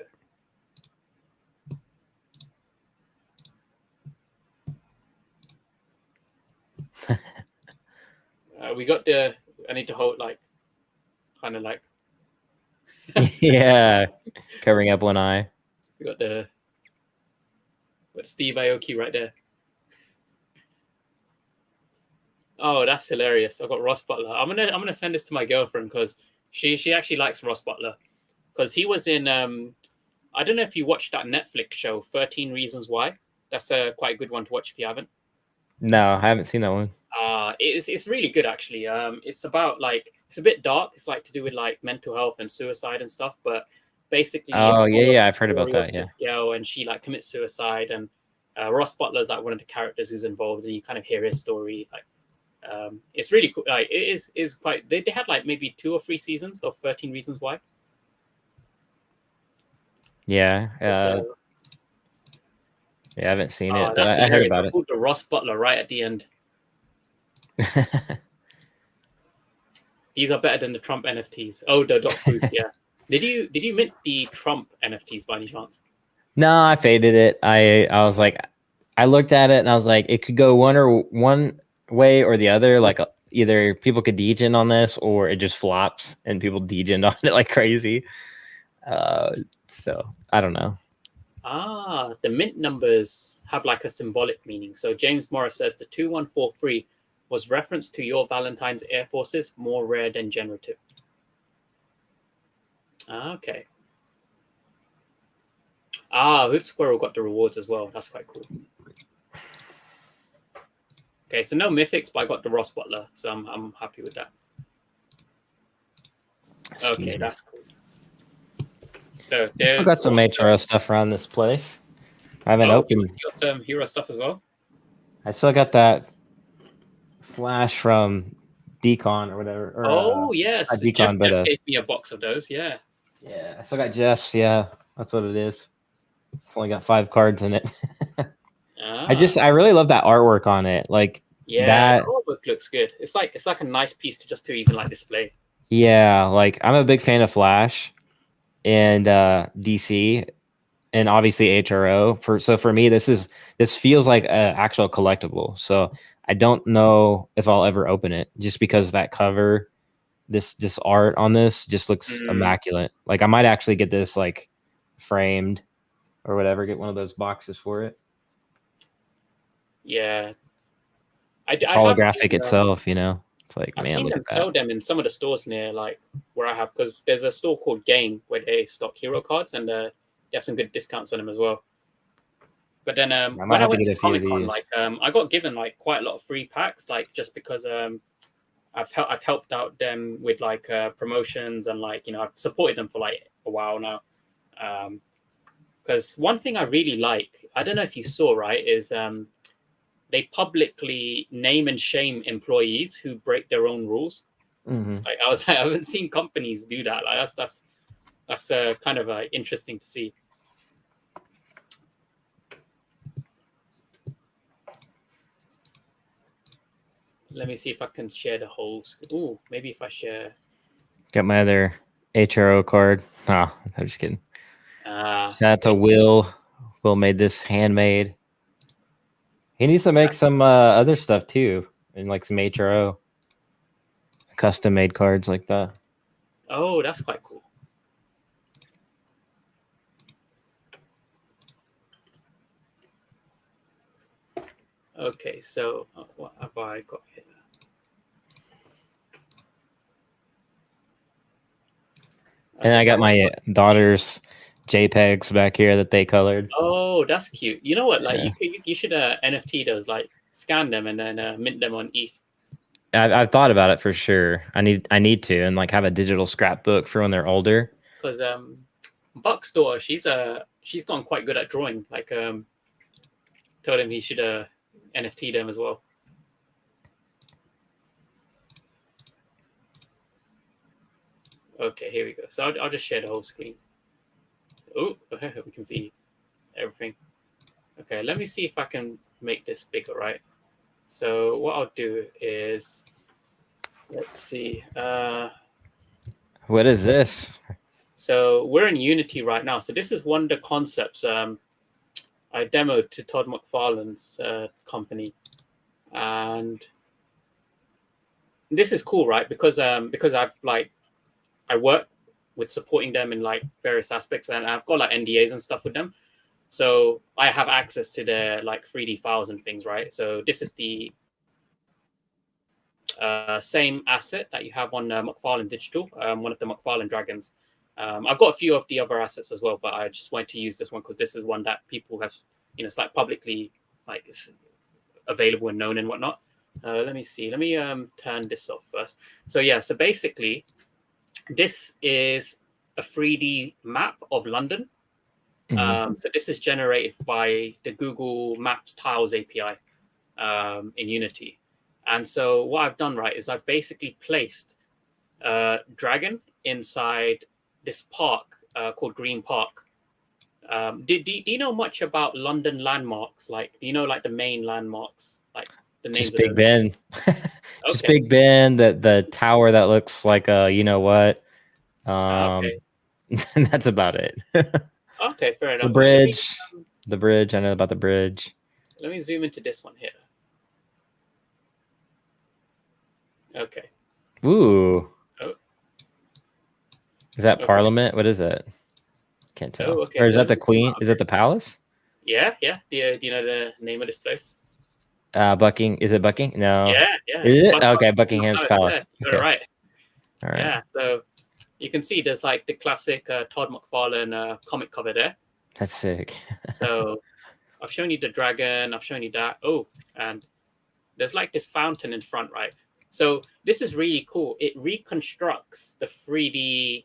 we got the. I need to hold like, kind of like. Yeah, covering up one eye. We got the. Got Steve Aoki right there. Oh, that's hilarious! I got Ross Butler. I'm gonna send this to my girlfriend because she actually likes Ross Butler because he was in. I don't know if you watched that Netflix show, 13 Reasons Why. That's a quite a good one to watch if you haven't. No, I haven't seen that one. It's really good actually. It's about like it's a bit dark. It's like to do with like mental health and suicide and stuff. But basically, oh yeah, I've heard about that. Yeah, this girl and she like commits suicide, and Ross Butler is like one of the characters who's involved, and you kind of hear his story. Like, it's really cool. Like, it is quite. They had like maybe 2 or 3 seasons of 13 Reasons Why. Yeah. Yeah, I haven't seen it, but I heard about it. The Ross Butler right at the end. These are better than the Trump NFTs. Oh, the .swoop, yeah. Did you mint the Trump NFTs by any chance? No, I faded it. I was like, I looked at it and I was like, it could go one way or the other. Like either people could degen on this or it just flops and people degen on it like crazy. So I don't know. The mint numbers have like a symbolic meaning. So James Morris says the 2143 was referenced to your Valentine's Air Forces, more rare than generative. Okay. Hood Squirrel got the rewards as well. That's quite cool. Okay, so no mythics, but I got the Ross Butler, so I'm happy with that. Okay, that's cool. So there's still got some HRO stuff around this place. I haven't opened. You got some hero stuff as well. I still got that flash from Decon or whatever. Or, yes, Decon, Jeff but gave me a box of those. Yeah. Yeah, I still got Jeff's. Yeah, that's what it is. It's only got 5 cards in it. I really love that artwork on it. Like that the artwork looks good. It's like a nice piece to even like display. Yeah, like I'm a big fan of Flash and DC and obviously HRO. For me, this feels like an actual collectible. So I don't know if I'll ever open it just because that cover, this art on this just looks immaculate. Like I might actually get this like framed or whatever, get one of those boxes for it. Yeah. It's holographic itself, you know. It's like, I've man, seen look them at that. sell them in some of the stores near like where I have, because there's a store called Game where they stock hero cards and they have some good discounts on them as well. But then when I went to Comic-Con, like I got given like quite a lot of free packs, like just because I've helped out them with like promotions and like, you know, I've supported them for like a while now. Because one thing I really like, I don't know if you saw, right, is they publicly name and shame employees who break their own rules. Like I haven't seen companies do that. Like that's kind of interesting to see. Let me see if I can share the whole screen. Oh, maybe if I share. Got my other HRO card. Oh, I'm just kidding. Shout out to Okay. Will. Will made this handmade. He needs to make some other stuff too, and like some HRO custom made cards like that. Oh, that's quite cool. Okay, so what have I got here? And I got my daughter's JPEGs back here that they colored. Oh, that's cute. You know what? Like Yeah. you should NFT those, like scan them and then mint them on ETH. I've thought about it for sure. I need to, and like have a digital scrapbook for when they're older. Because Buck's daughter, she's gone quite good at drawing. Like told him he should NFT them as well. Okay, here we go. So I'll just share the whole screen. Oh, we can see everything. Okay, let me see if I can make this bigger, right? So what I'll do is, let's see. What is this? So we're in Unity right now. So this is one of the concepts I demoed to Todd McFarlane's company, and this is cool, right? Because I've I work with supporting them in like various aspects, and I've got like NDAs and stuff with them. So I have access to their like 3D files and things, right? So this is the same asset that you have on McFarlane Digital, one of the McFarlane Dragons. I've got a few of the other assets as well, but I just wanted to use this one because this is one that people have, it's like publicly like it's available and known and whatnot. Let me see. Let me turn this off first. So yeah, so basically, this is a 3D map of London. So this is generated by the Google Maps Tiles API in Unity. And so what I've done, right, is I've basically placed a dragon inside this park called Green Park. Do you know much about London landmarks? Like, do you know like the main landmarks? Like the names Just Big Ben. Just Okay. Big Ben, the tower that looks like a you know what. Okay. And that's about it. Okay, fair enough. The bridge. The bridge. I know about the bridge. Let me zoom into this one here. Okay. Ooh. Oh. Is that Okay. Parliament? What is it? Can't tell. Oh, okay. Or is So that the Queen? Is it the palace? Yeah, yeah. Do you know the name of this place? Bucking. Is it Bucking? No. Yeah. Is it? Buck- Okay, Buckingham's Palace. Yeah, you got Okay. it right. All right. Yeah, so you can see there's like the classic Todd McFarlane comic cover there. That's sick. So I've shown you the dragon, I've shown you that. Oh, and there's like this fountain in front, right? So this is really cool. It reconstructs the 3D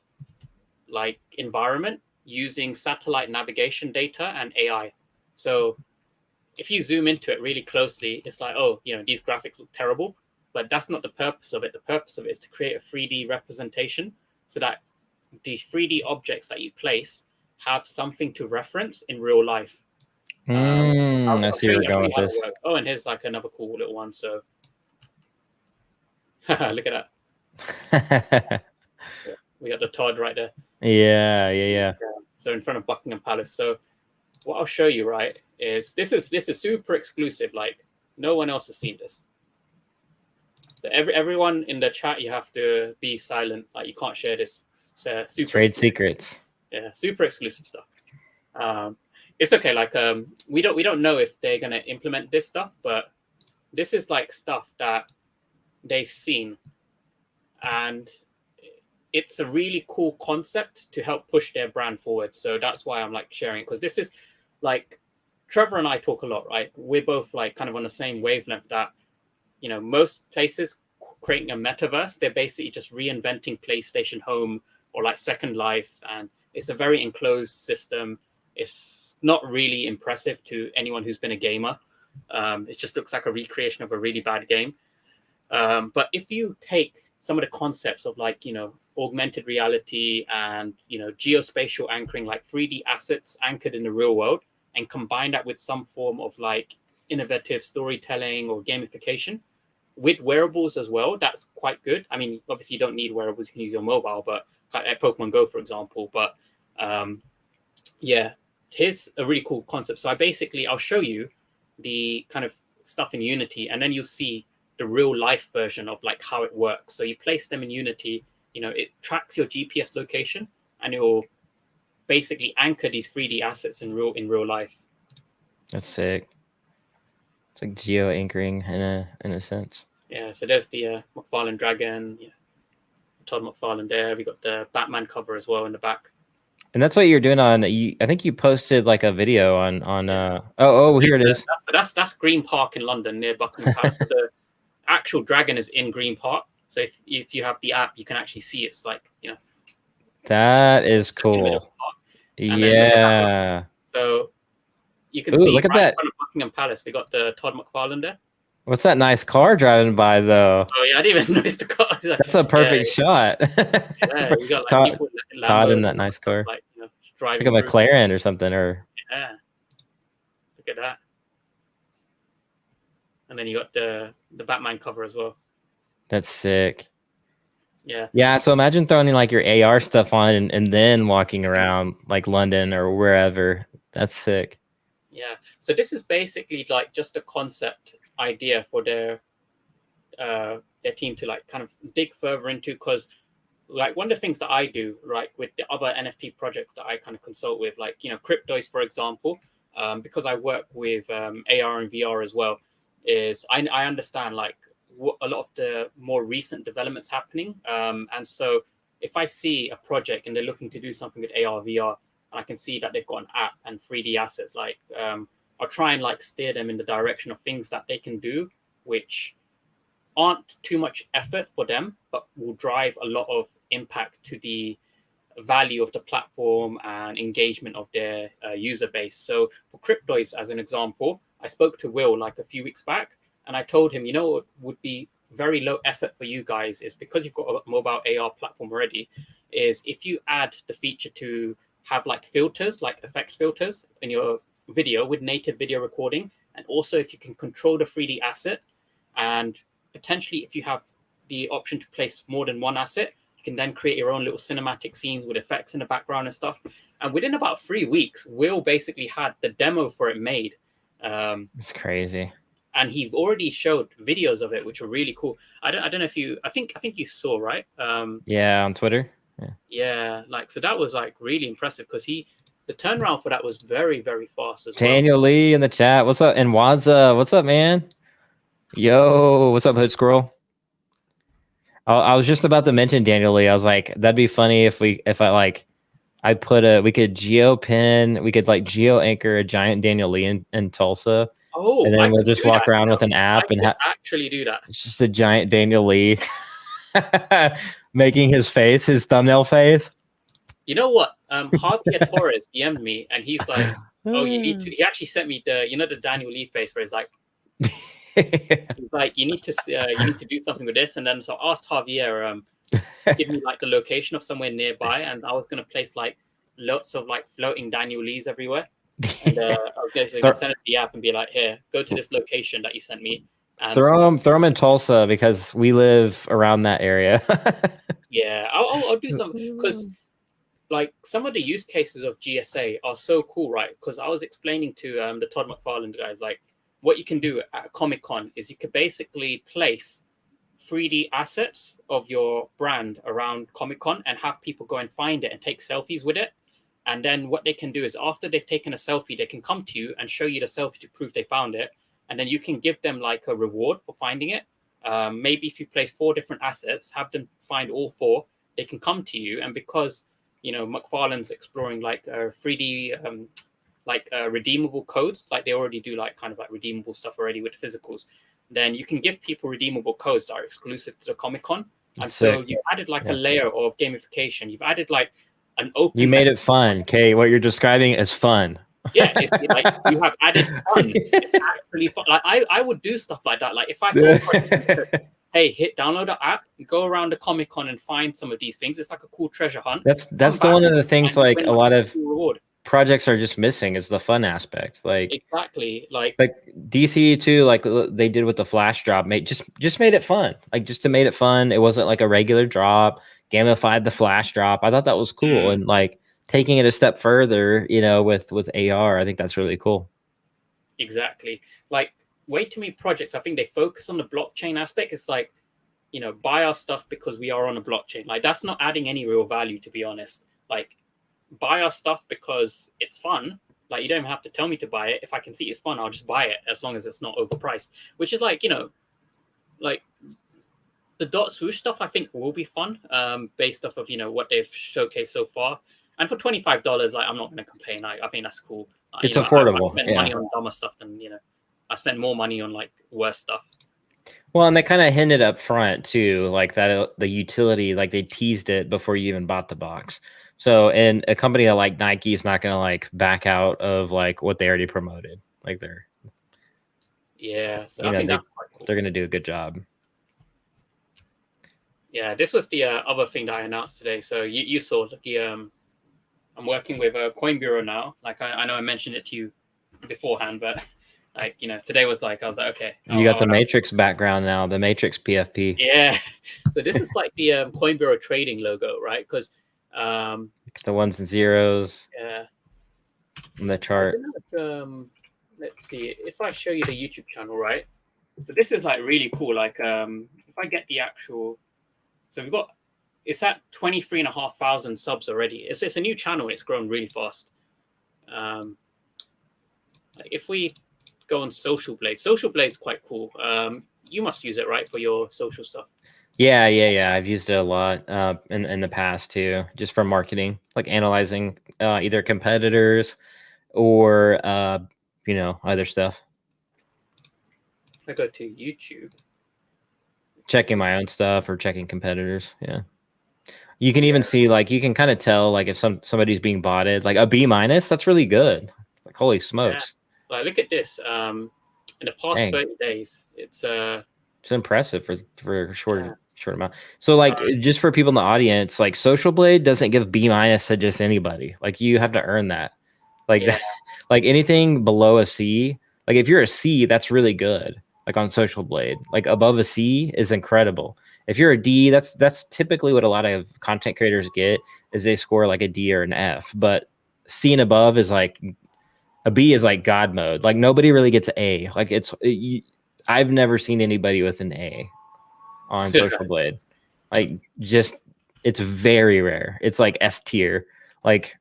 like environment using satellite navigation data and AI. So if you zoom into it really closely, it's like, oh, these graphics look terrible, but that's not the purpose of it. The purpose of it is to create a 3D representation so that the 3D objects that you place have something to reference in real life. I see where you're going with this. Oh, and here's like another cool little one. So look at that. We got the Todd right there. Yeah. So in front of Buckingham Palace. So what I'll show you, right, is this is super exclusive. Like no one else has seen this. So everyone in the chat, you have to be silent. Like you can't share this. It's super trade exclusive. Secrets. Yeah, super exclusive stuff. It's okay. Like we don't know if they're gonna implement this stuff, but this is like stuff that they've seen, and it's a really cool concept to help push their brand forward. So that's why I'm like sharing, because this is like Trevor and I talk a lot, right? We're both like kind of on the same wavelength that most places creating a metaverse, they're basically just reinventing PlayStation Home or like Second Life, and it's a very enclosed system. It's not really impressive to anyone who's been a gamer. It just looks like a recreation of a really bad game. But if you take some of the concepts of like, augmented reality and, geospatial anchoring, like 3D assets anchored in the real world, and combine that with some form of like innovative storytelling or gamification, with wearables as well, that's quite good. I mean, obviously you don't need wearables, you can use your mobile, but like Pokemon Go, for example. But yeah, here's a really cool concept. So I'll show you the kind of stuff in Unity, and then you'll see the real life version of like how it works. So you place them in Unity, it tracks your GPS location, and it will basically anchor these 3D assets in real life. That's sick. It's like geo anchoring in a sense. Yeah, so there's the McFarlane Dragon, Todd McFarlane there. We got the Batman cover as well in the back. And that's what you're doing on. I think you posted like a video on. Yeah. So here it is. That's Green Park in London near Buckingham Palace. The actual dragon is in Green Park. So if you have the app, you can actually see it's like That is cool. Yeah. So you can see look at that. In front of Buckingham Palace. We got the Todd McFarlane there. What's that nice car driving by though? Oh yeah, I didn't even notice the car. That's a perfect shot. Yeah, you got like Todd in that nice car. Like, driving. It's like a McLaren or something, or yeah. Look at that. And then you got the Batman cover as well. That's sick. Yeah. Yeah. So imagine throwing like your AR stuff on and then walking around like London or wherever. That's sick. Yeah. So this is basically like just a concept idea for their team to like kind of dig further into, because like one of the things that I do right with the other NFT projects that I kind of consult with, like Cryptois, for example, because I work with AR and VR as well, is I understand like what a lot of the more recent developments happening, and so if I see a project and they're looking to do something with AR VR, and I can see that they've got an app and 3D assets, like I'll try and like steer them in the direction of things that they can do which aren't too much effort for them, but will drive a lot of impact to the value of the platform and engagement of their user base. So for Cryptois, as an example, I spoke to Will like a few weeks back, and I told him, what would be very low effort for you guys is, because you've got a mobile AR platform already, is if you add the feature to have like filters, like effect filters in your video with native video recording, and also if you can control the 3D asset, and potentially if you have the option to place more than one asset, you can then create your own little cinematic scenes with effects in the background and stuff. And within about 3 weeks, Will basically had the demo for it made. It's crazy. And he already showed videos of it, which were really cool. I don't know if you, I think you saw, right? Yeah, on Twitter. Yeah, like, so that was like really impressive, because the turnaround for that was very, very fast as well. Daniel Lee in the chat. What's up? And Waza, what's up, man? Yo, what's up, Hood Squirrel? I was just about to mention Daniel Lee. I was like, that'd be funny if we could geo pin, we could like geo anchor a giant Daniel Lee in Tulsa. Oh, and then we'll just walk around with an app and actually do that. It's just a giant Daniel Lee making his thumbnail face. You know what? Javier Torres DM'd me, and he's like, "Oh, you need to." He actually sent me the Daniel Lee face, where it's like, he's like, "You need to do something with this." And then so I asked Javier, give me like the location of somewhere nearby, and I was gonna place like lots of like floating Daniel Lees everywhere. And I was gonna send it the app and be like, "Here, go to this location that you sent me." And throw them in Tulsa, because we live around that area. Yeah, I'll do something, because like some of the use cases of GSA are so cool, right? Because I was explaining to the Todd McFarlane guys, like, what you can do at Comic-Con is you could basically place 3D assets of your brand around Comic-Con and have people go and find it and take selfies with it. And then what they can do is, after they've taken a selfie, they can come to you and show you the selfie to prove they found it. And then you can give them like a reward for finding it. Maybe if you place 4 different assets, have them find all 4, they can come to you. And because, McFarlane's exploring like 3D, redeemable codes, like they already do like kind of like redeemable stuff already with physicals, then you can give people redeemable codes that are exclusive to the Comic-Con. And so you added like a layer of gamification. You've added like an open. You made it fun. Okay, what you're describing is fun. Yeah, it's like you have added fun. It's actually fun. Like I would do stuff like that. Like if I saw, hey, download the app, go around the Comic-Con and find some of these things. It's like a cool treasure hunt. That's the one of the things, like a lot of projects are just missing is the fun aspect. Exactly. Like DC too, like they did with the flash drop, just made it fun. Like just to made it fun. It wasn't like a regular drop. Gamified the flash drop. I thought that was cool, and like taking it a step further, you know, with AR, I think that's really cool. exactly. Like way too many projects, I think they focus on the blockchain aspect. It's like, you know, buy our stuff because we are on a blockchain. Like that's not adding any real value, to be honest. Like buy our stuff because it's fun. Like you don't even have to tell me to buy it. If I can see it's fun, I'll just buy it as long as it's not overpriced. Which is like, you know, like the .swoosh stuff I think will be fun, based off of, you know, what they've showcased so far. And for $25, like I'm not going to complain. I think that's cool. It's you know, affordable. I spend money on dumber stuff than, you know, I spend more money on like worse stuff. Well, and they kind of hinted up front too, like that the utility, like they teased it before you even bought the box. So, and a company like Nike is not going to like back out of like what they already promoted. Like Yeah, so you I know, think that's quite cool. they're going to do a good job. Yeah, this was the other thing that I announced today. So you saw the I'm working with a Coin Bureau now. Like I know I mentioned it to you beforehand, but like, you know, today was like I was like, okay, You got the Matrix background now, the Matrix PFP. Yeah, so this is like the Coin Bureau trading logo, right? Because the ones and zeros. Yeah. On the chart. Let's see if I show you the YouTube channel, right? So this is like really cool. Like if I get the actual, so we've got, it's at 23,500 subs already. It's a new channel. It's grown really fast. If we go on Social Blade's quite cool. You must use it, right, for your social stuff? Yeah. I've used it a lot in the past too, just for marketing, like analyzing either competitors or you know, other stuff. I go to YouTube, checking my own stuff or checking competitors. Yeah, you can even see like you can kind of tell like if somebody's being botted. Like a B-, that's really good. Like holy smokes! Yeah. Like look at this. In the past 30 days, it's impressive for a short amount. So like just for people in the audience, like Social Blade doesn't give B- to just anybody. Like you have to earn that. Like like anything below a C, like if you're a C, that's really good. Like on Social Blade, like above a C is incredible. If you're a D, that's typically what a lot of content creators get, is they score like a D or an F. But C and above is like a B is like God mode. Like nobody really gets A. Like I've never seen anybody with an A on Social Blade. Like just it's very rare. It's like S tier. Like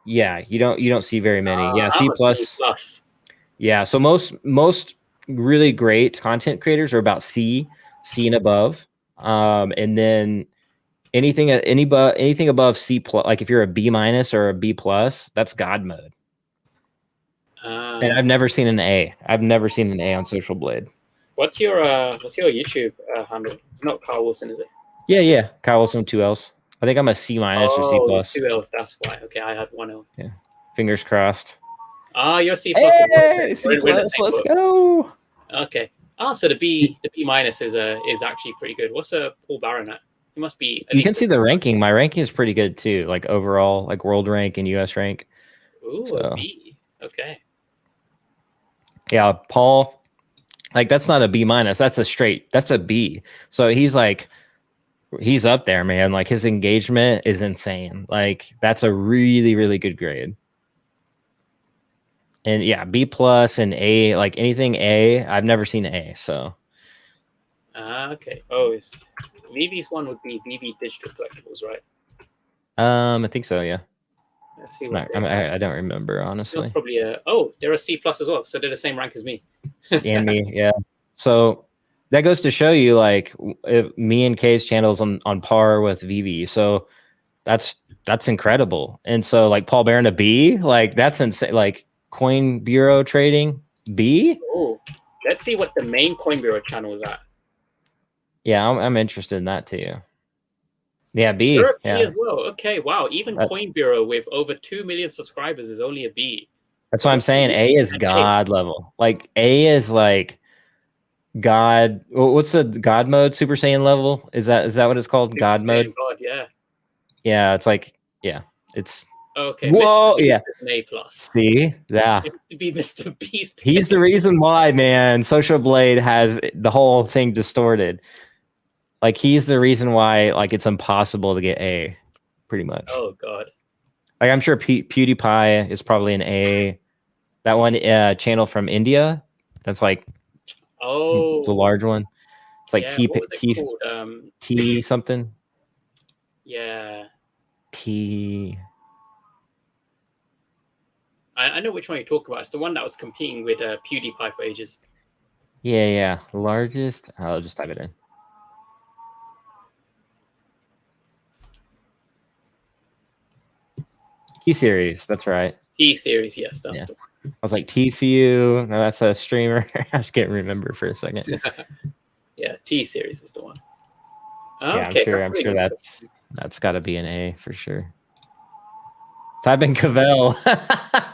yeah, you don't see very many. Yeah, C+. Yeah, so most really great content creators are about C and above. And then anything above C+, like if you're a B- or a B+, that's God mode. And I've never seen an A. I've never seen an A on Social Blade. What's your YouTube handle? It's not Kyle Wilson, is it? Yeah. Kyle Wilson with 2 L's. I think I'm a C- or C+. 2 L's, that's why. Okay, I had 1 L. Yeah. Fingers crossed. You're C+. Hey, C+, let's go. Okay. So the B- is actually pretty good. What's a Paul Barron at? He must be. You can see the ranking. My ranking is pretty good too, like overall, like world rank and US rank. Ooh, a B. Okay. Yeah, Paul, like that's not a B-, that's a B. So he's up there, man. Like his engagement is insane. Like that's a really, really good grade. And yeah, B+ and A, like anything A, I've never seen A. So. Okay. Oh, Vivi's one would be Vivi Digital Collectibles, right? I think so. Yeah. Let's see. I don't remember honestly. Probably they're a C+ as well, so they're the same rank as me. And me, yeah. So that goes to show you, like, me and Kay's channels on par with Vivi. So that's incredible. And so like Paul Barron a B, like that's insane. Like Coin Bureau trading B. Oh, let's see what the main Coin Bureau channel is at. Yeah, I'm interested in that too. Yeah, B. Yeah, as well. Okay, wow. Even Coin Bureau with over 2 million subscribers is only a B. That's what I'm saying. A is God level. Like A is like God. What's the God mode? Super Saiyan level? Is that what it's called? God mode. God, yeah. Yeah, it's like it's Okay, Mr. Whoa, Beast yeah. is an A plus. See, yeah. To be Mr. Beast. He's the reason why, man. Social Blade has the whole thing distorted. Like he's the reason why, like it's impossible to get A, pretty much. Oh God. Like I'm sure PewDiePie is probably an A. That one channel from India, that's like the large one. It's like yeah. T What was it T called? T something. Yeah. T. I know which one you talk about. It's the one that was competing with PewDiePie for ages. Yeah. Largest. I'll just type it in. T series. That's right. T series. Yes, that's the I was like T-Few. No, that's a streamer. I just can't remember for a second. one. Yeah, T series is the one. Yeah, Okay, I'm sure that's got to be an A for sure. Type in Cavell.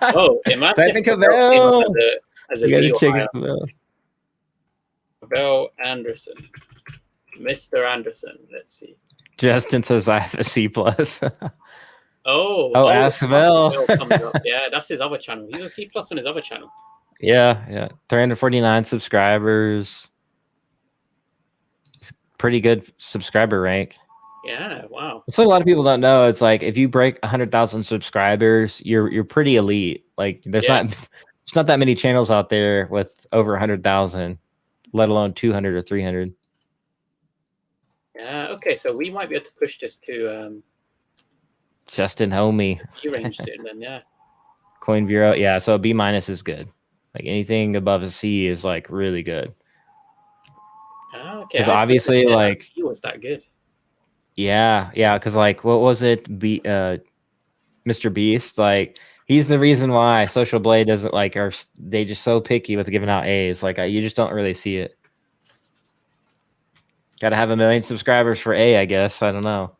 Oh, imagine Type in if Cavell came up Cavell. as a You B gotta or check higher. it Cavell. Cavell Anderson, Mr. Anderson. Let's see. Justin says I have a C plus. Oh, Ask Cavell. comes up. Yeah, that's his other channel. He's a C plus on his other channel. Yeah. 349 subscribers. It's pretty good subscriber rank. Yeah, wow. That's what a lot of people don't know. It's like if you break 100,000 subscribers, you're pretty elite. Like there's not that many channels out there with over 100,000, let alone 200 or 300. Yeah. Okay, so we might be able to push this to Justin Homie. B range soon. Then yeah. Coin Bureau. Yeah, so B minus is good. Like anything above a C is like really good. Okay. Because obviously, like he was that good. Yeah. Because like, what was it? Mr. Beast. Like he's the reason why Social Blade doesn't like. They just so picky with giving out A's? Like you just don't really see it. Got to have 1 million subscribers for A, I guess. I don't know.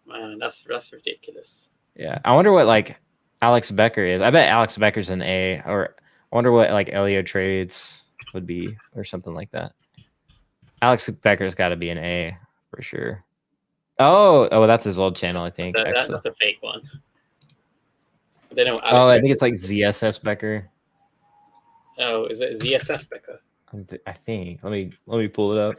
Man, that's ridiculous. Yeah, I wonder what like Alex Becker is. I bet Alex Becker's an A, or I wonder what like Elio Trades would be, or something like that. Alex Becker's got to be an A for sure. Oh, that's his old channel, I think. That's a fake one. They know. I think it's like ZSS Becker. Oh, is it ZSS Becker? I think. Let me pull it up.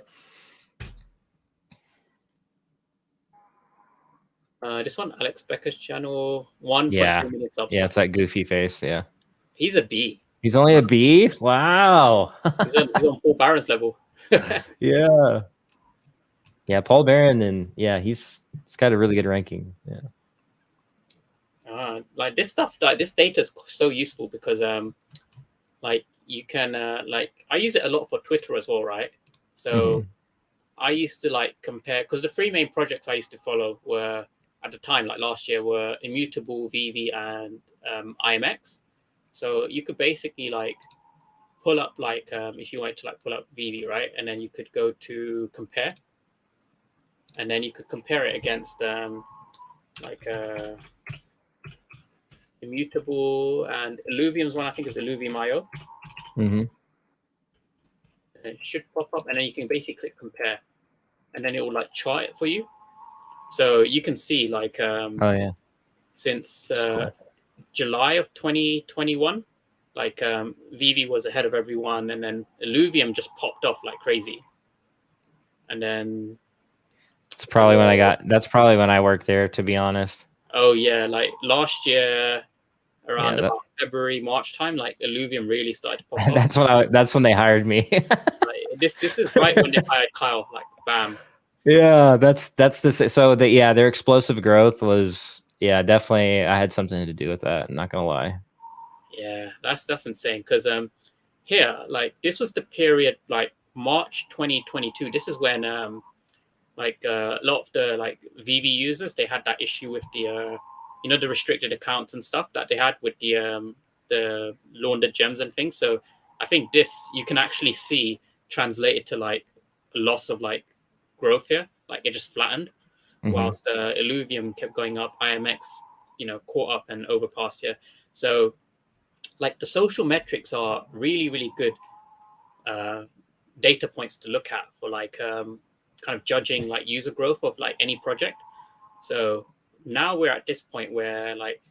This one, Alex Becker's channel, 1.3 million subs. Yeah, it's that goofy face. Yeah, he's a B. He's only a B. Wow. he's on Paul Barron's level. Yeah, Paul Barron, and he's got a really good ranking. Yeah. Like this stuff, like this data is so useful because like you can like I use it a lot for Twitter as well, right? So I used to like compare, because the 3 main projects I used to follow were at the time, like last year, were Immutable, VV, and IMX. So you could basically like pull up like if you wanted to like pull up VV, right, and then you could go to compare, and then you could compare it against like Immutable and Illuvium's one. I think is Illuvium.io. And it should pop up, and then you can basically click compare, and then it will like chart it for you. So you can see like since July of 2021, like VV was ahead of everyone, and then Illuvium just popped off like crazy. And then that's probably when I worked there, to be honest. Oh yeah, like last year around about February, March time, like Illuvium really started to pop off. That's when they hired me. Like, this is right when they hired Kyle, like bam. Yeah, that's their explosive growth was definitely, I had something to do with that, I'm not gonna lie. Yeah, that's insane, because here, like this was the period like March 2022. This is when like a lot of the like VV users, they had that issue with the the restricted accounts and stuff that they had with the laundered gems and things. So I think this you can actually see translated to like a loss of like growth here, like it just flattened, whilst Illuvium kept going up. IMX caught up and overpassed here. So like the social metrics are really, really good data points to look at for like kind of judging like user growth of like any project. So now we're at this point where like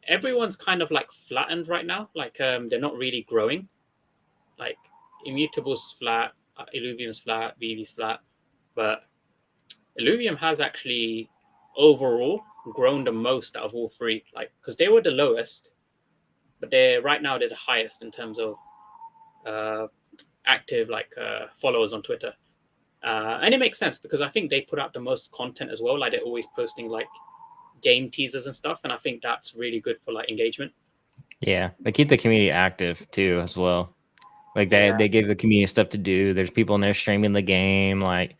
everyone's kind of like flattened right now. Like they're not really growing. Like Immutable's flat, Illuvium's flat, VV's flat, but Illuvium has actually overall grown the most out of all three. Like because they were the lowest, but they're the highest in terms of active followers on Twitter. And it makes sense because I think they put out the most content as well. Like they're always posting like game teasers and stuff, and I think that's really good for like engagement. Yeah, they keep the community active too as well. Like they give the community stuff to do. There's people in there streaming the game. Like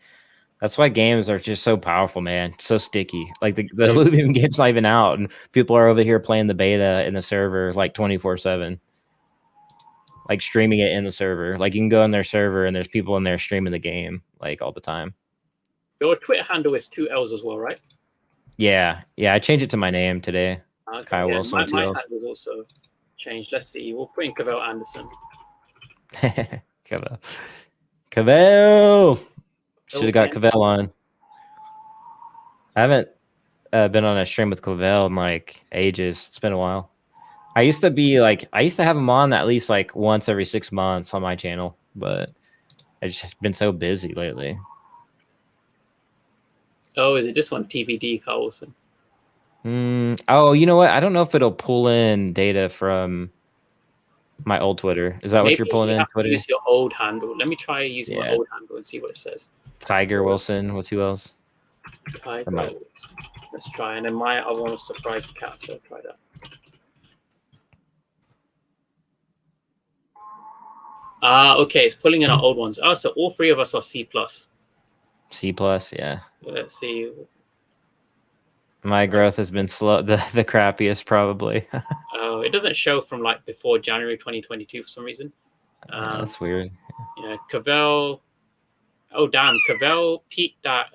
that's why games are just so powerful, man. So sticky. Like the Illuvium game's not even out, and people are over here playing the beta in the server like 24/7. Like streaming it in the server. Like you can go in their server and there's people in there streaming the game like all the time. Your Twitter handle is 2Ls as well, right? Yeah. I changed it to my name today. Okay, Kyle Wilson. My handle was also changed. Let's see. We'll put in Cavell Anderson. Cavell. Should have got Cavell on. I haven't been on a stream with Cavell in like ages. It's been a while. I used to have him on at least like once every 6 months on my channel, but I've just been so busy lately. Oh, is it this one? TBD Carlson. Oh, you know what? I don't know if it'll pull in data from my old Twitter. Is that what you're pulling in? Twitter? Use your old handle. Let me try using my old handle and see what it says. Tiger Wilson with 2 L's. Tiger Wilson. Let's try. And then my other one was Surprise Cat, so I'll try that. Okay, it's pulling in our old ones. Oh, so all three of us are C+. C+, yeah. Let's see. My growth has been slow, the crappiest probably. Oh, it doesn't show from like before January 2022 for some reason. That's weird. Yeah, Cavell. Oh damn, Cavell peaked at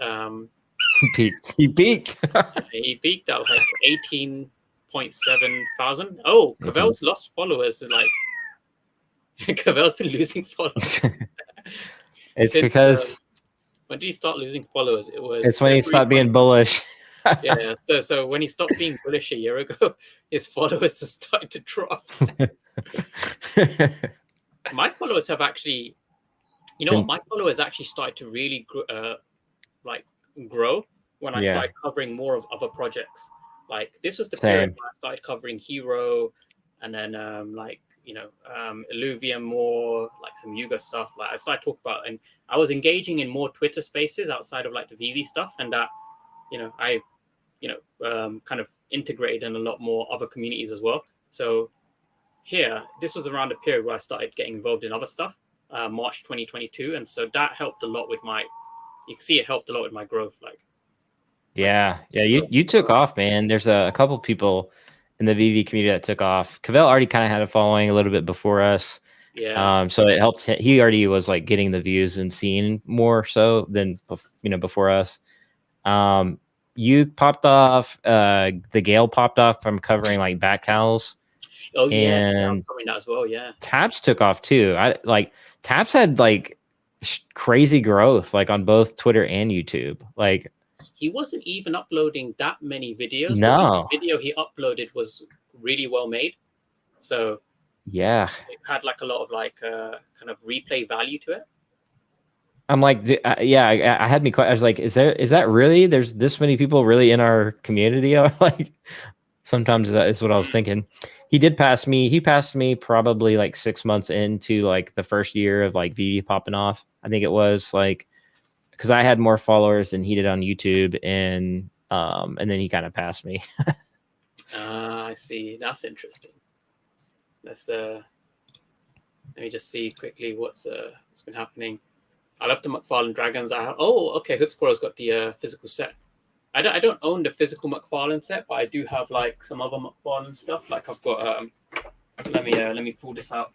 He peaked. he peaked at like 18.7 thousand. Oh, Cavell's lost followers like Cavell's been losing followers. It's because when did he start losing followers? It's when he stopped being bullish. Yeah. So when he stopped being bullish a year ago, his followers just started to drop. My followers have actually, my followers actually started to really grow when I started covering more of other projects. Like this was the period when I started covering Hero, and then Illuvium more, like some Yuga stuff. Like I started talking about, and I was engaging in more Twitter spaces outside of like the VV stuff, and that I kind of integrated in a lot more other communities as well. So here, this was around the period where I started getting involved in other stuff, March 2022, and so that helped a lot with my. You can see it helped a lot with my growth. You took off, man. There's a couple people in the VV community that took off. Cavell already kind of had a following a little bit before us. Yeah. So it helped. He already was like getting the views and seeing more so than before us. You popped off. The Gale popped off from covering like bat cows. Oh yeah, and covering that as well. Yeah. Taps took off too. Taps had like crazy growth like on both Twitter and YouTube. Like he wasn't even uploading that many videos. No, the video he uploaded was really well made. So yeah, it had like a lot of like kind of replay value to it. I'm like, I had me. I was like, is that really? There's this many people really in our community? Like, sometimes that is what I was thinking. He did pass me. He passed me probably like 6 months into like the first year of like VV popping off. I think it was like because I had more followers than he did on YouTube, and then he kind of passed me. I see. That's interesting. Let's let me just see quickly what's been happening. I love the McFarlane Dragons. Okay. Hood Squirrel's got the physical set. I don't own the physical McFarlane set, but I do have like some other McFarlane stuff. Like I've got let me pull this out.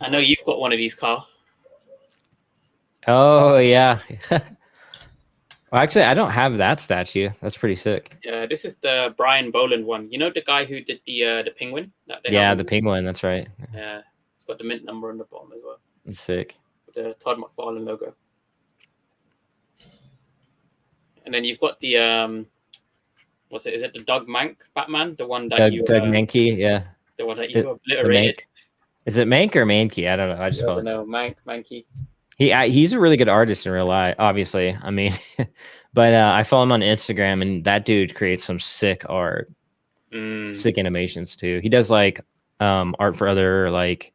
I know you've got one of these, Carl. Oh yeah. Well, actually, I don't have that statue. That's pretty sick. Yeah, this is the Brian Boland one. You know the guy who did the penguin? The penguin. That's right. Yeah, it's got the mint number on the bottom as well. That's sick. With the Todd McFarlane logo. And then you've got the what's it? Is it the Doug Mank Batman? The one that Doug Mankey, yeah. The one that you The obliterated. Mank. Is it Mank or Mankey? I don't know. I just call it. No, Mankey. He's a really good artist in real life, obviously. I mean, but I follow him on Instagram, and that dude creates some sick art, sick animations too. He does like art for other, like,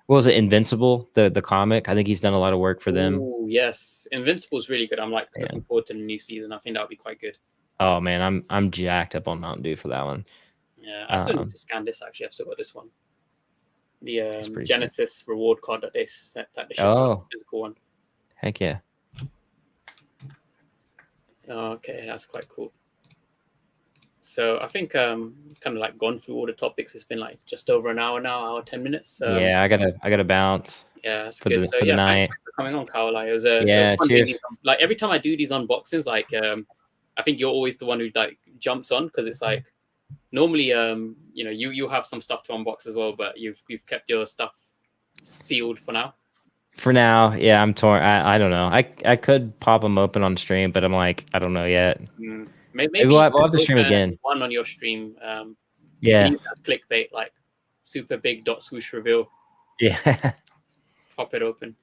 what was it, Invincible, the comic? I think he's done a lot of work for them. Oh yes, Invincible's really good. I'm like looking forward to the new season. I think that would be quite good. Oh man, I'm jacked up on Mountain Dew for that one. Yeah, I still need to scan this. Actually, I've still got this one. The Genesis sick. reward card that they sent, that they showed, physical one. Heck yeah. Okay, that's quite cool. So I think kind of like gone through all the topics. It's been like just over an hour now, hour 10 minutes. Yeah, I gotta bounce. Yeah, that's for good. The night. Thanks for coming on, Kyle. Like, it was fun cheers. like every time I do these unboxings, like I think you're always the one who like jumps on, because it's like normally you know, you have some stuff to unbox as well, but you've kept your stuff sealed for now. For now, yeah, I'm torn. I don't know. I could pop them open on stream, but I'm like, I don't know yet. Maybe we'll have to stream again. One on your stream. Yeah. Clickbait, like super big .swoosh reveal. Yeah. Pop it open.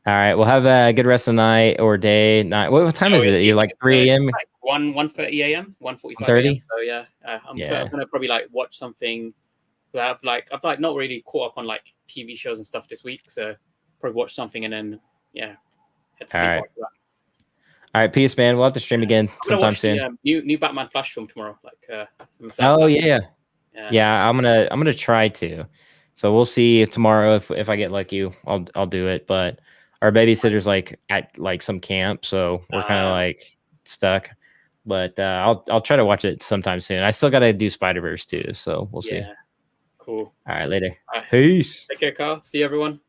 All right. We'll have a good rest of the night or day. Night. What time is it? You're like 3 a.m. Like 1:30 a.m. 1:45 30. So yeah, I'm gonna probably like watch something. I've not really caught up on like TV shows and stuff this week, so probably watch something and then head to sleep after that. All right, peace, man. We'll have to stream again sometime soon. The, new Batman Flash film tomorrow. Like, yeah. I'm gonna try to. So we'll see tomorrow if I get lucky. I'll do it. But our babysitter's like at like some camp, so we're kind of like stuck. But I'll try to watch it sometime soon. I still gotta do Spider-Verse too, so we'll see. Cool. All right, later. Peace. Take care, Carl. See you, everyone.